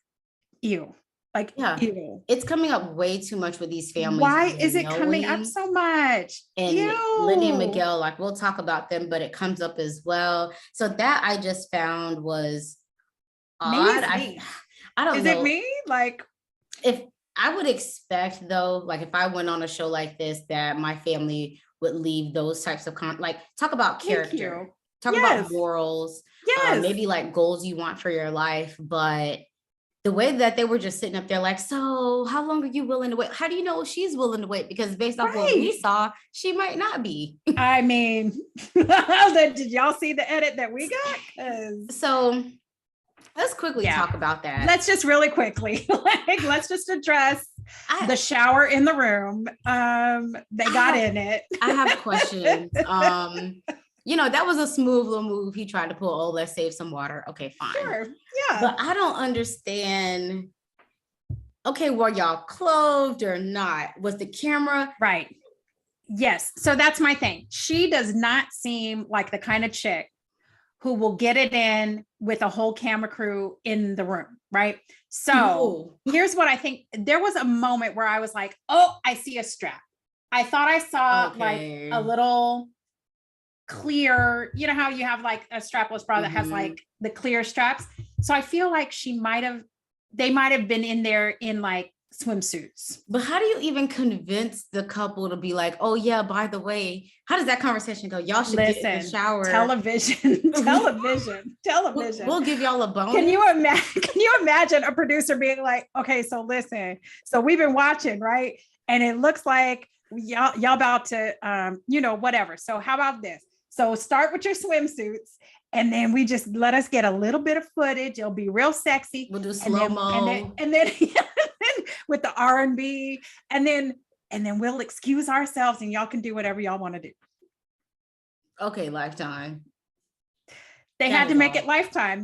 Ew. Like, ew. It's coming up way too much with these families. Why is it coming up so much? And Lindy and Miguel, like, we'll talk about them, but it comes up as well. So that I just found was odd. I don't know. Is it me? Like, if I would expect though, like if I went on a show like this, that my family would leave those types of like talk about character, talk about morals, maybe like goals you want for your life, but the way that they were just sitting up there like, so how long are you willing to wait? How do you know she's willing to wait? Because based off what we saw, she might not be. I mean, did y'all see the edit that we got? So let's quickly talk about that. Let's just really quickly, like, let's just address the shower in the room. They got in it. I have questions. You know, that was a smooth little move. He tried to pull, oh, let's save some water. Okay, fine. Sure. Yeah. But I don't understand. Okay, were y'all clothed or not? Was the camera? Right. Yes. So that's my thing. She does not seem like the kind of chick who will get it in with a whole camera crew in the room. Right. So here's what I think. There was a moment where I was like, oh, I see a strap. I thought I saw like a little clear, you know how you have like a strapless bra that has like the clear straps. So I feel like they might have been in there in like swimsuits. But how do you even convince the couple to be like, oh yeah, by the way, how does that conversation go? Y'all should get in the shower. Television. We'll give y'all a bonus. Can you imagine a producer being like, okay, so listen, so we've been watching, right? And it looks like y'all about to, whatever. So how about this? So start with your swimsuits, and then we just let us get a little bit of footage. It'll be real sexy. We'll do slow-mo. And then with the R&B, and then we'll excuse ourselves and y'all can do whatever y'all want to do. Okay, Lifetime. They had to make it Lifetime.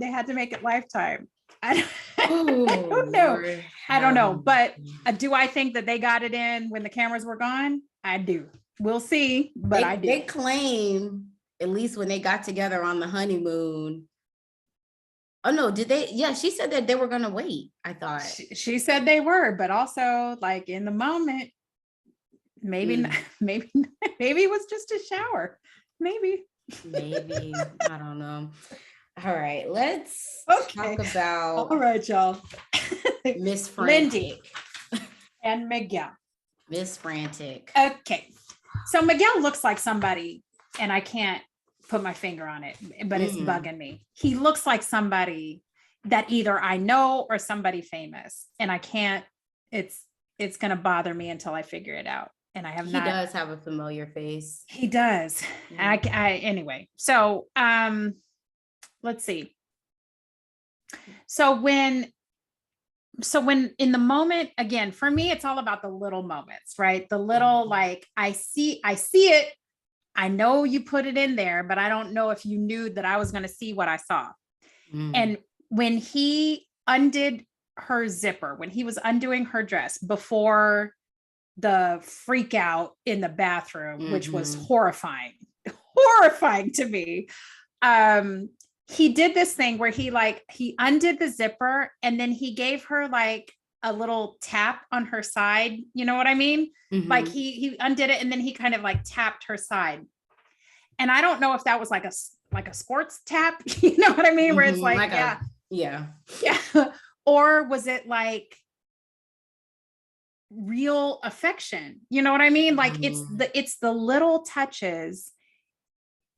I don't know. I don't know. But do I think that they got it in when the cameras were gone? I do. We'll see. But I do. They claim, at least when they got together on the honeymoon. Oh no, did they? Yeah, she said that they were going to wait. I thought she said they were, but also like in the moment, maybe it was just a shower. Maybe. I don't know. All right, let's Okay. talk about All right, y'all. Miss Frantic. Lindy and Miguel. Miss Frantic. Okay. So Miguel looks like somebody, and I can't put my finger on it, but it's bugging me. He looks like somebody that either I know or somebody famous, and I can't, it's going to bother me until I figure it out. And I have not. He does have a familiar face. He does. Anyway. So, let's see. So when in the moment, again, for me, it's all about the little moments, right? The little, like, I see it. I know you put it in there, but I don't know if you knew that I was going to see what I saw. And when he undid her zipper, when he was undoing her dress before the freak out in the bathroom, which was horrifying to me. He did this thing where he undid the zipper and then he gave her like a little tap on her side. You know what I mean? Like he undid it and then he kind of like tapped her side. And I don't know if that was like a sports tap, you know what I mean? Where it's like yeah. Or was it like real affection? You know what I mean? Like it's the little touches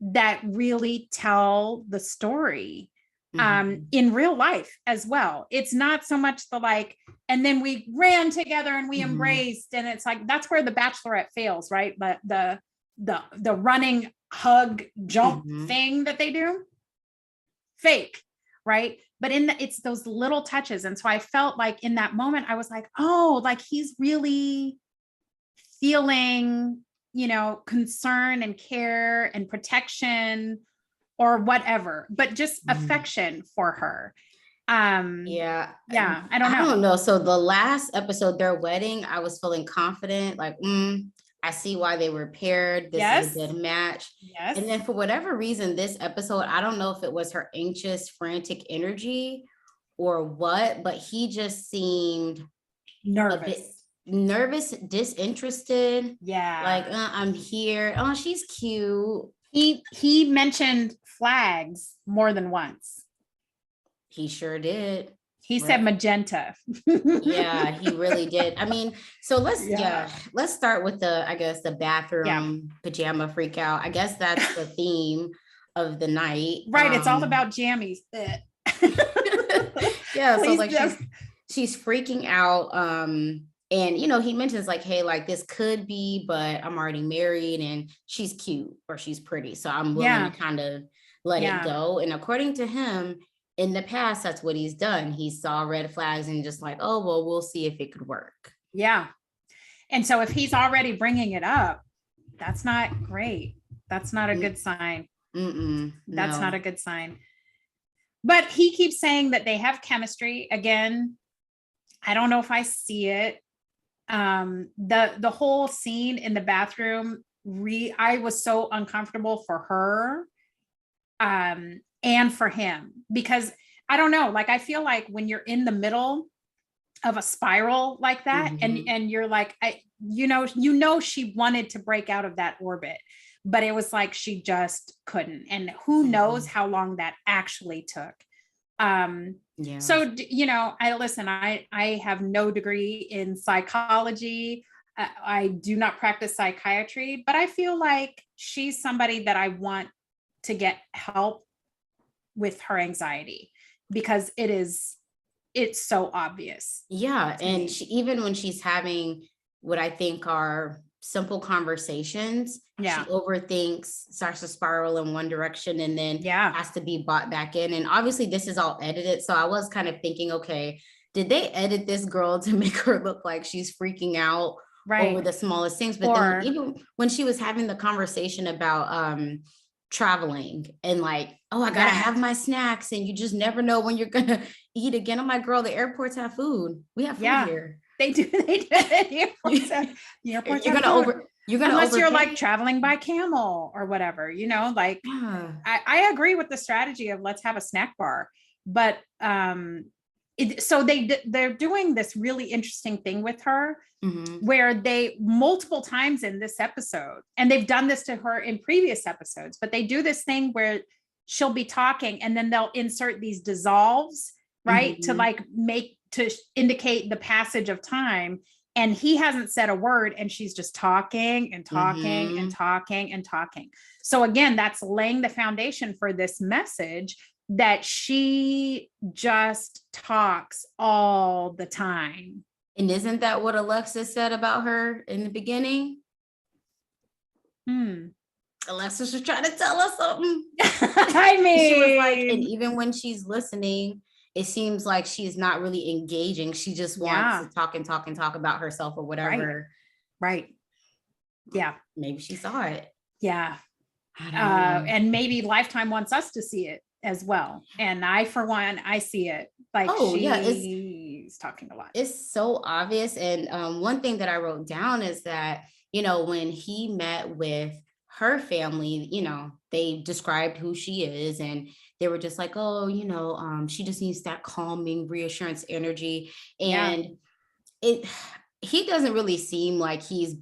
that really tell the story in real life as well. It's not so much the like, and then we ran together and we embraced, and it's like, that's where the Bachelorette fails, right? But the running hug jump thing that they do, fake, right? But it's those little touches. And so I felt like in that moment, I was like, oh, like he's really feeling, concern and care and protection or whatever, but just affection for her. I don't know. So the last episode, their wedding, I was feeling confident, like, I see why they were paired. This is a good match. Yes. And then for whatever reason, this episode, I don't know if it was her anxious, frantic energy or what, but he just seemed nervous, disinterested. Yeah. Like, I'm here. Oh, she's cute. He mentioned flags more than once. He sure did. He said magenta. Yeah, he really did. I mean, so let's start with the bathroom pajama freak out. I guess that's the theme of the night. Right. It's all about jammies. Yeah. So like she's freaking out. And he mentions like, hey, like this could be, but I'm already married and she's cute or she's pretty. So I'm willing to kind of let it go. And according to him, in the past, that's what he's done. He saw red flags and just like, oh, well, we'll see if it could work. Yeah. And so if he's already bringing it up, that's not great. That's not a good sign. That's not a good sign. But he keeps saying that they have chemistry. Again, I don't know if I see it. The whole scene in the bathroom, I was so uncomfortable for her. And for him, because I don't know, like, I feel like when you're in the middle of a spiral like that, and you're like, she wanted to break out of that orbit, but it was like, she just couldn't. And who knows how long that actually took. So, I have no degree in psychology. I do not practice psychiatry, but I feel like she's somebody that I want to get help with her anxiety, because it's so obvious. Yeah. And even when she's having what I think are simple conversations, she overthinks, starts to spiral in one direction and then has to be brought back in. And obviously this is all edited. So I was kind of thinking, okay, did they edit this girl to make her look like she's freaking out over the smallest things? But then even when she was having the conversation about traveling and like, oh, I gotta have my snacks and you just never know when you're gonna eat again. I'm like, girl, the airports have food. We have food here. They do. The airports you're gonna unless you're like traveling by camel or whatever, like I agree with the strategy of let's have a snack bar, but so they're doing this really interesting thing with her where they multiple times in this episode, and they've done this to her in previous episodes, but they do this thing where she'll be talking and then they'll insert these dissolves, right? To like to indicate the passage of time. And he hasn't said a word and she's just talking and talking and talking and talking. So again, that's laying the foundation for this message that she just talks all the time. And isn't that what Alexis said about her in the beginning? Alexis was trying to tell us something. I mean, she was like, and even when she's listening, it seems like she's not really engaging. She just wants to talk and talk and talk about herself or whatever. Right. Yeah. Maybe she saw it. Yeah. And maybe Lifetime wants us to see it as well. And I, for one, I see it. Like, she's talking a lot. It's so obvious. And one thing that I wrote down is that, you know, when he met with her family, you know, they described who she is and they were just like, oh, you know, she just needs that calming reassurance energy. And he doesn't really seem like he's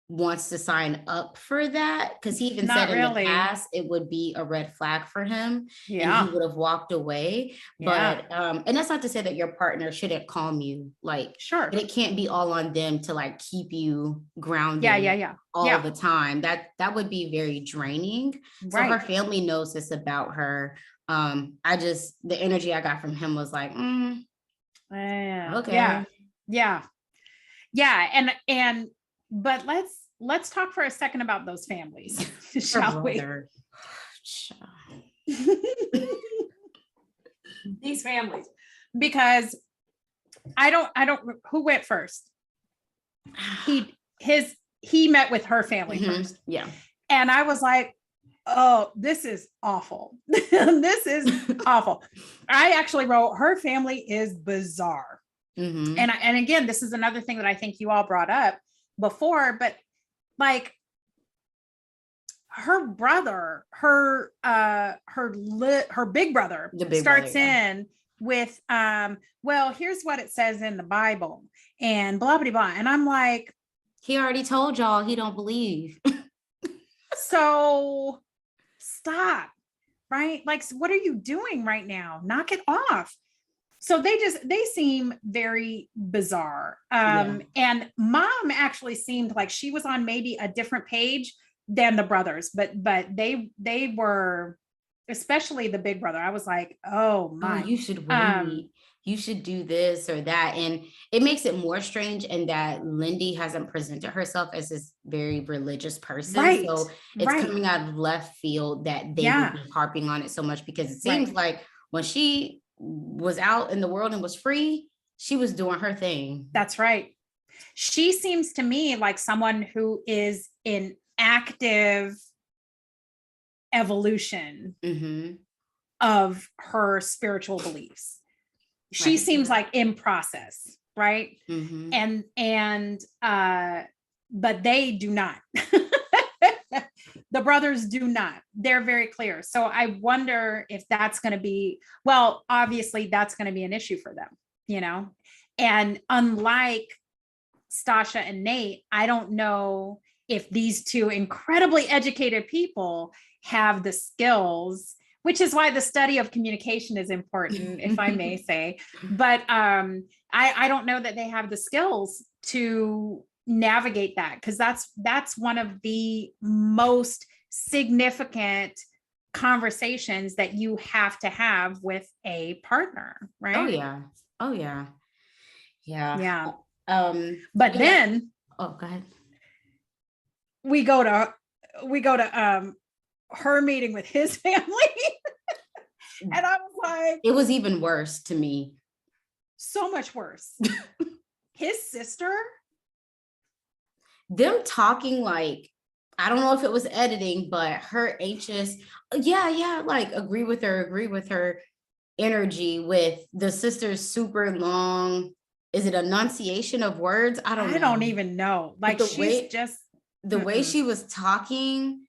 wants to sign up for that, because he even said in the past it would be a red flag for him and he would have walked away. But and that's not to say that your partner shouldn't calm you, like it can't be all on them to like keep you grounded all the time. That would be very draining. So her family knows this about her. The energy I got from him was like okay. And but let's talk for a second about those families, shall we? These families, because I don't who went first? He met with her family first. Yeah. And I was like, oh, this is awful. This is awful. I actually wrote, her family is bizarre. And again, this is another thing that I think you all brought up before, but like her brother, her big brother starts in with, well, here's what it says in the Bible and blah, blah, blah. And I'm like, he already told y'all he don't believe. So stop, right? Like, what are you doing right now? Knock it off. So they seem very bizarre. And mom actually seemed like she was on maybe a different page than the brothers, but they were, especially the big brother. I was like, oh my, you should wait. You should do this or that. And it makes it more strange in that Lindy hasn't presented herself as this very religious person. Right. So it's coming out of left field that they would be harping on it so much, because it seems like when she was out in the world and was free, she was doing her thing. That's right. She seems to me like someone who is in active evolution of her spiritual beliefs. She seems like in process, right? But they do not. The brothers do not. They're very clear. So I wonder if that's going to be, well, obviously that's going to be an issue for them, you know? And unlike Stacia and Nate, I don't know if these two incredibly educated people have the skills, which is why the study of communication is important, if I may say. But I don't know that they have the skills to navigate that, because that's one of the most significant conversations that you have to have with a partner, right? Oh yeah. But then go ahead. We go to her meeting with his family. And I was like, it was even worse to me. So much worse. His sister, them talking like, I don't know if it was editing, but her anxious, like agree with her energy with the sister's super long, is it enunciation of words? I don't even know. Like, the way she was talking,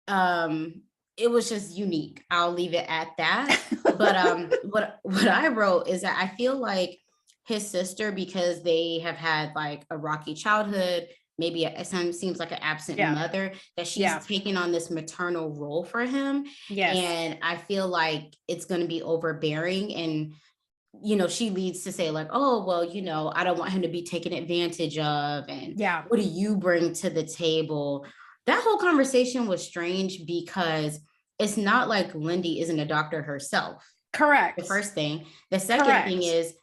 it was just unique. I'll leave it at that. But what I wrote is that I feel like his sister, because they have had like a rocky childhood, maybe it seems like an absent mother, that she's taking on this maternal role for him. Yes. And I feel like it's going to be overbearing. And, she leads to say like, oh, well, I don't want him to be taken advantage of. And what do you bring to the table? That whole conversation was strange because it's not like Lindy isn't a doctor herself. Correct. The first thing. The second thing is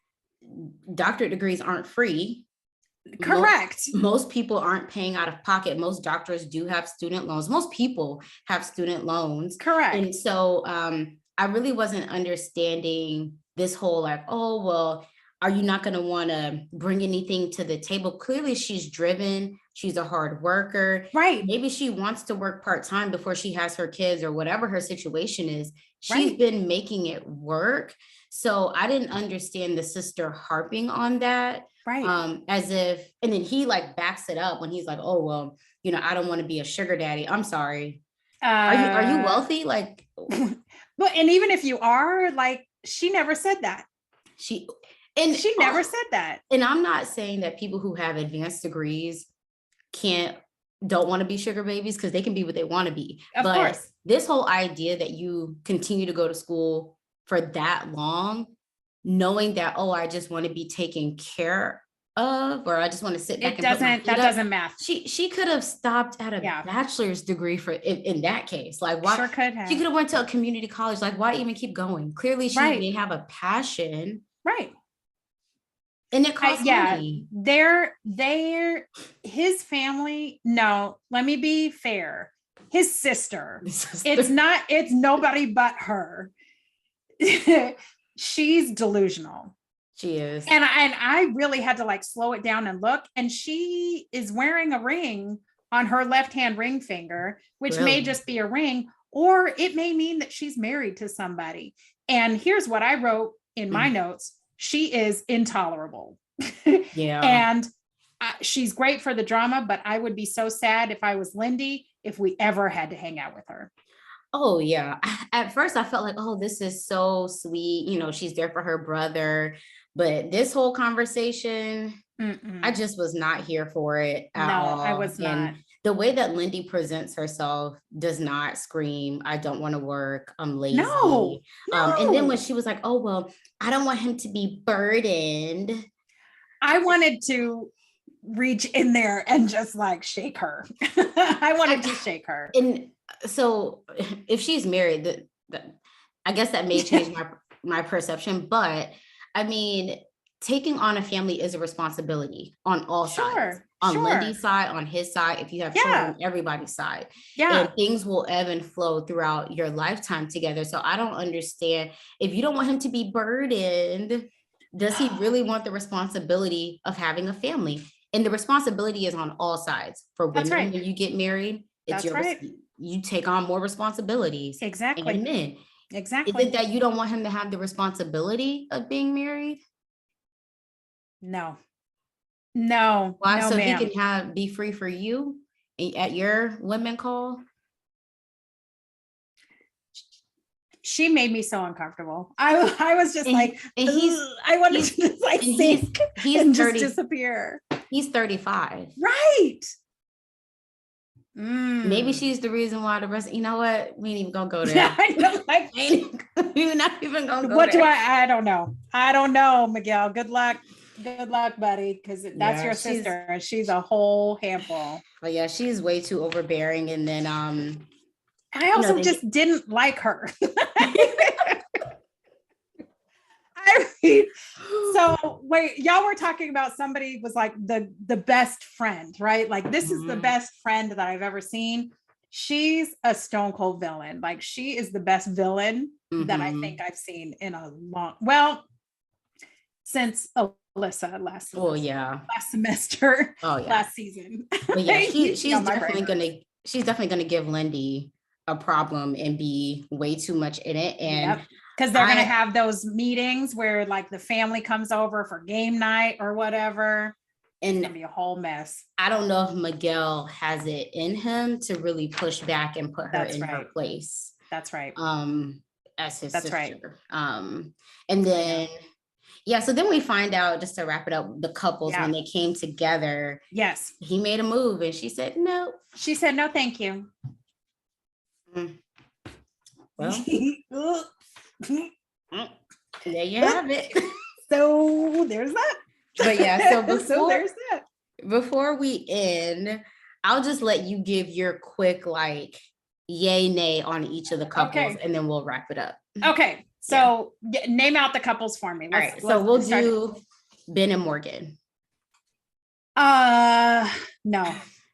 doctorate degrees aren't free. Correct. Most people aren't paying out of pocket. Most doctors do have student loans. Most people have student loans. Correct. And so I really wasn't understanding this whole like, oh, well, are you not going to want to bring anything to the table? Clearly, she's driven. She's a hard worker. Right. Maybe she wants to work part-time before she has her kids or whatever her situation is. She's been making it work. So I didn't understand the sister harping on that. Right. As if, and then he like backs it up when he's like, oh, well, I don't want to be a sugar daddy. I'm sorry. Are you wealthy? Like, but, and even if you are, like, she never said that. She never said that. And I'm not saying that people who have advanced degrees don't want to be sugar babies, because they can be what they want to be. Of course. This whole idea that you continue to go to school for that long, knowing that, oh, I just want to be taken care of, or I just want to sit back doesn't math. She could have stopped at a bachelor's degree in that case. Like, why? Sure could have. She could have went to a community college. Like, why even keep going? Clearly she may have a passion. Right. And it costs money. His family, no, let me be fair. His sister. It's nobody but her. She's delusional. She is. And I really had to like slow it down and look. And she is wearing a ring on her left-hand ring finger, which may just be a ring, or it may mean that she's married to somebody. And here's what I wrote in my notes. She is intolerable. Yeah. And she's great for the drama, but I would be so sad if I was Lindy, if we ever had to hang out with her. Oh, yeah. At first I felt like, oh, this is so sweet. She's there for her brother. But this whole conversation, I just was not here for it at all. I was not. And the way that Lindy presents herself does not scream, I don't want to work, I'm lazy. No. And then when she was like, oh, well, I don't want him to be burdened. I wanted to reach in there and just like shake her. I wanted to shake her. And so if she's married, I guess that may change my perception, but I mean, taking on a family is a responsibility on all sides. On Lindy's side, on his side, if you have children, everybody's side. Yeah. And things will ebb and flow throughout your lifetime together. So I don't understand, if you don't want him to be burdened, does he really want the responsibility of having a family? And the responsibility is on all sides. For women, when you get married, it's you take on more responsibilities. Exactly. And men. Exactly. Is it that you don't want him to have the responsibility of being married? No. Why? No, so ma'am. he can be free for you at your women call? She made me so uncomfortable. I was just I wanted to just like sink and just disappear. He's 35. Right. Maybe she's the reason why the rest, you know what? We ain't even gonna go there. We're not even gonna go there. I don't know. I don't know, Miguel. Good luck, buddy. Because that's your sister. And she's a whole handful. But yeah, she's way too overbearing. And then I also just didn't like her. So wait, y'all were talking about somebody was like the best friend, right? Like this is the best friend that I've ever seen. She's a stone cold villain. Like she is the best villain that I think I've seen in a since Alyssa last semester. Oh yeah. Last season. But yeah, she's definitely gonna give Lindy a problem and be way too much in it. And because they're going to have those meetings where like the family comes over for game night or whatever. And it's going to be a whole mess. I don't know if Miguel has it in him to really push back and put her in her place. That's right. As his sister. Right. And then, Yeah, so then we find out, just to wrap it up, the couples, when they came together. Yes. He made a move and she said, no. She said, no, thank you. Well, there you have it. So there's that. But yeah, so there's that. Before we end, I'll just let you give your quick, like, yay, nay on each of the couples, and then we'll wrap it up. Okay. So name out the couples for me. All right. So we'll do Ben and Morgan. No.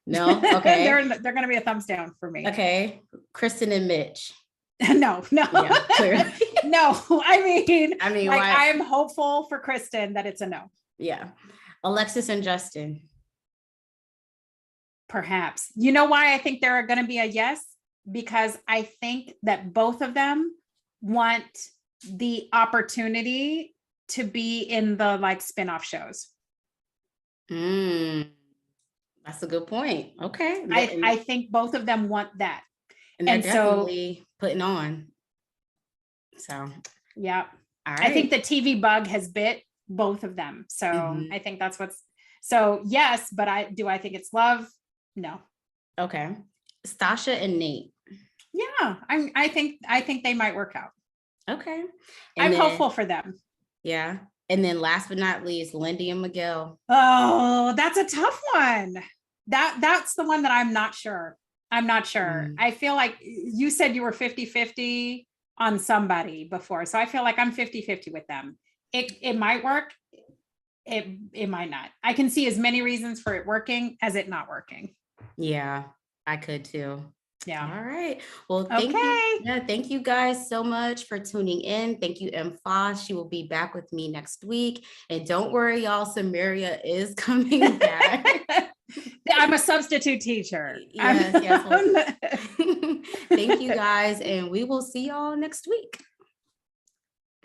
No. Okay. they're going to be a thumbs down for me. Okay. Krysten and Mitch. No. Yeah, clearly. No. I mean, like, why? I'm hopeful for Krysten that it's a no. Yeah. Alexis and Justin. Perhaps. You know why I think they're going to be a yes? Because I think that both of them want the opportunity to be in the like spin-off shows. That's a good point. Okay. I think both of them want that. And they're definitely putting on. So yeah. All right. I think the TV bug has bit both of them. So I think that's so yes, but I think it's love? No. Okay. Sasha and Nate. Yeah, I think they might work out. Okay. I'm hopeful for them. Yeah. And then last but not least, Lindy and Miguel. Oh, that's a tough one. That's the one that I'm not sure. I feel like you said you were 50-50 on somebody before. So I feel like I'm 50-50 with them. It might work. It might not. I can see as many reasons for it working as it not working. Yeah, I could too. Yeah. All right. Well, thank you. Yeah, thank you guys so much for tuning in. Thank you, MFOS. She will be back with me next week. And don't worry, y'all, Samaria is coming back. I'm a substitute teacher. Yes. Thank you guys, and we will see y'all next week.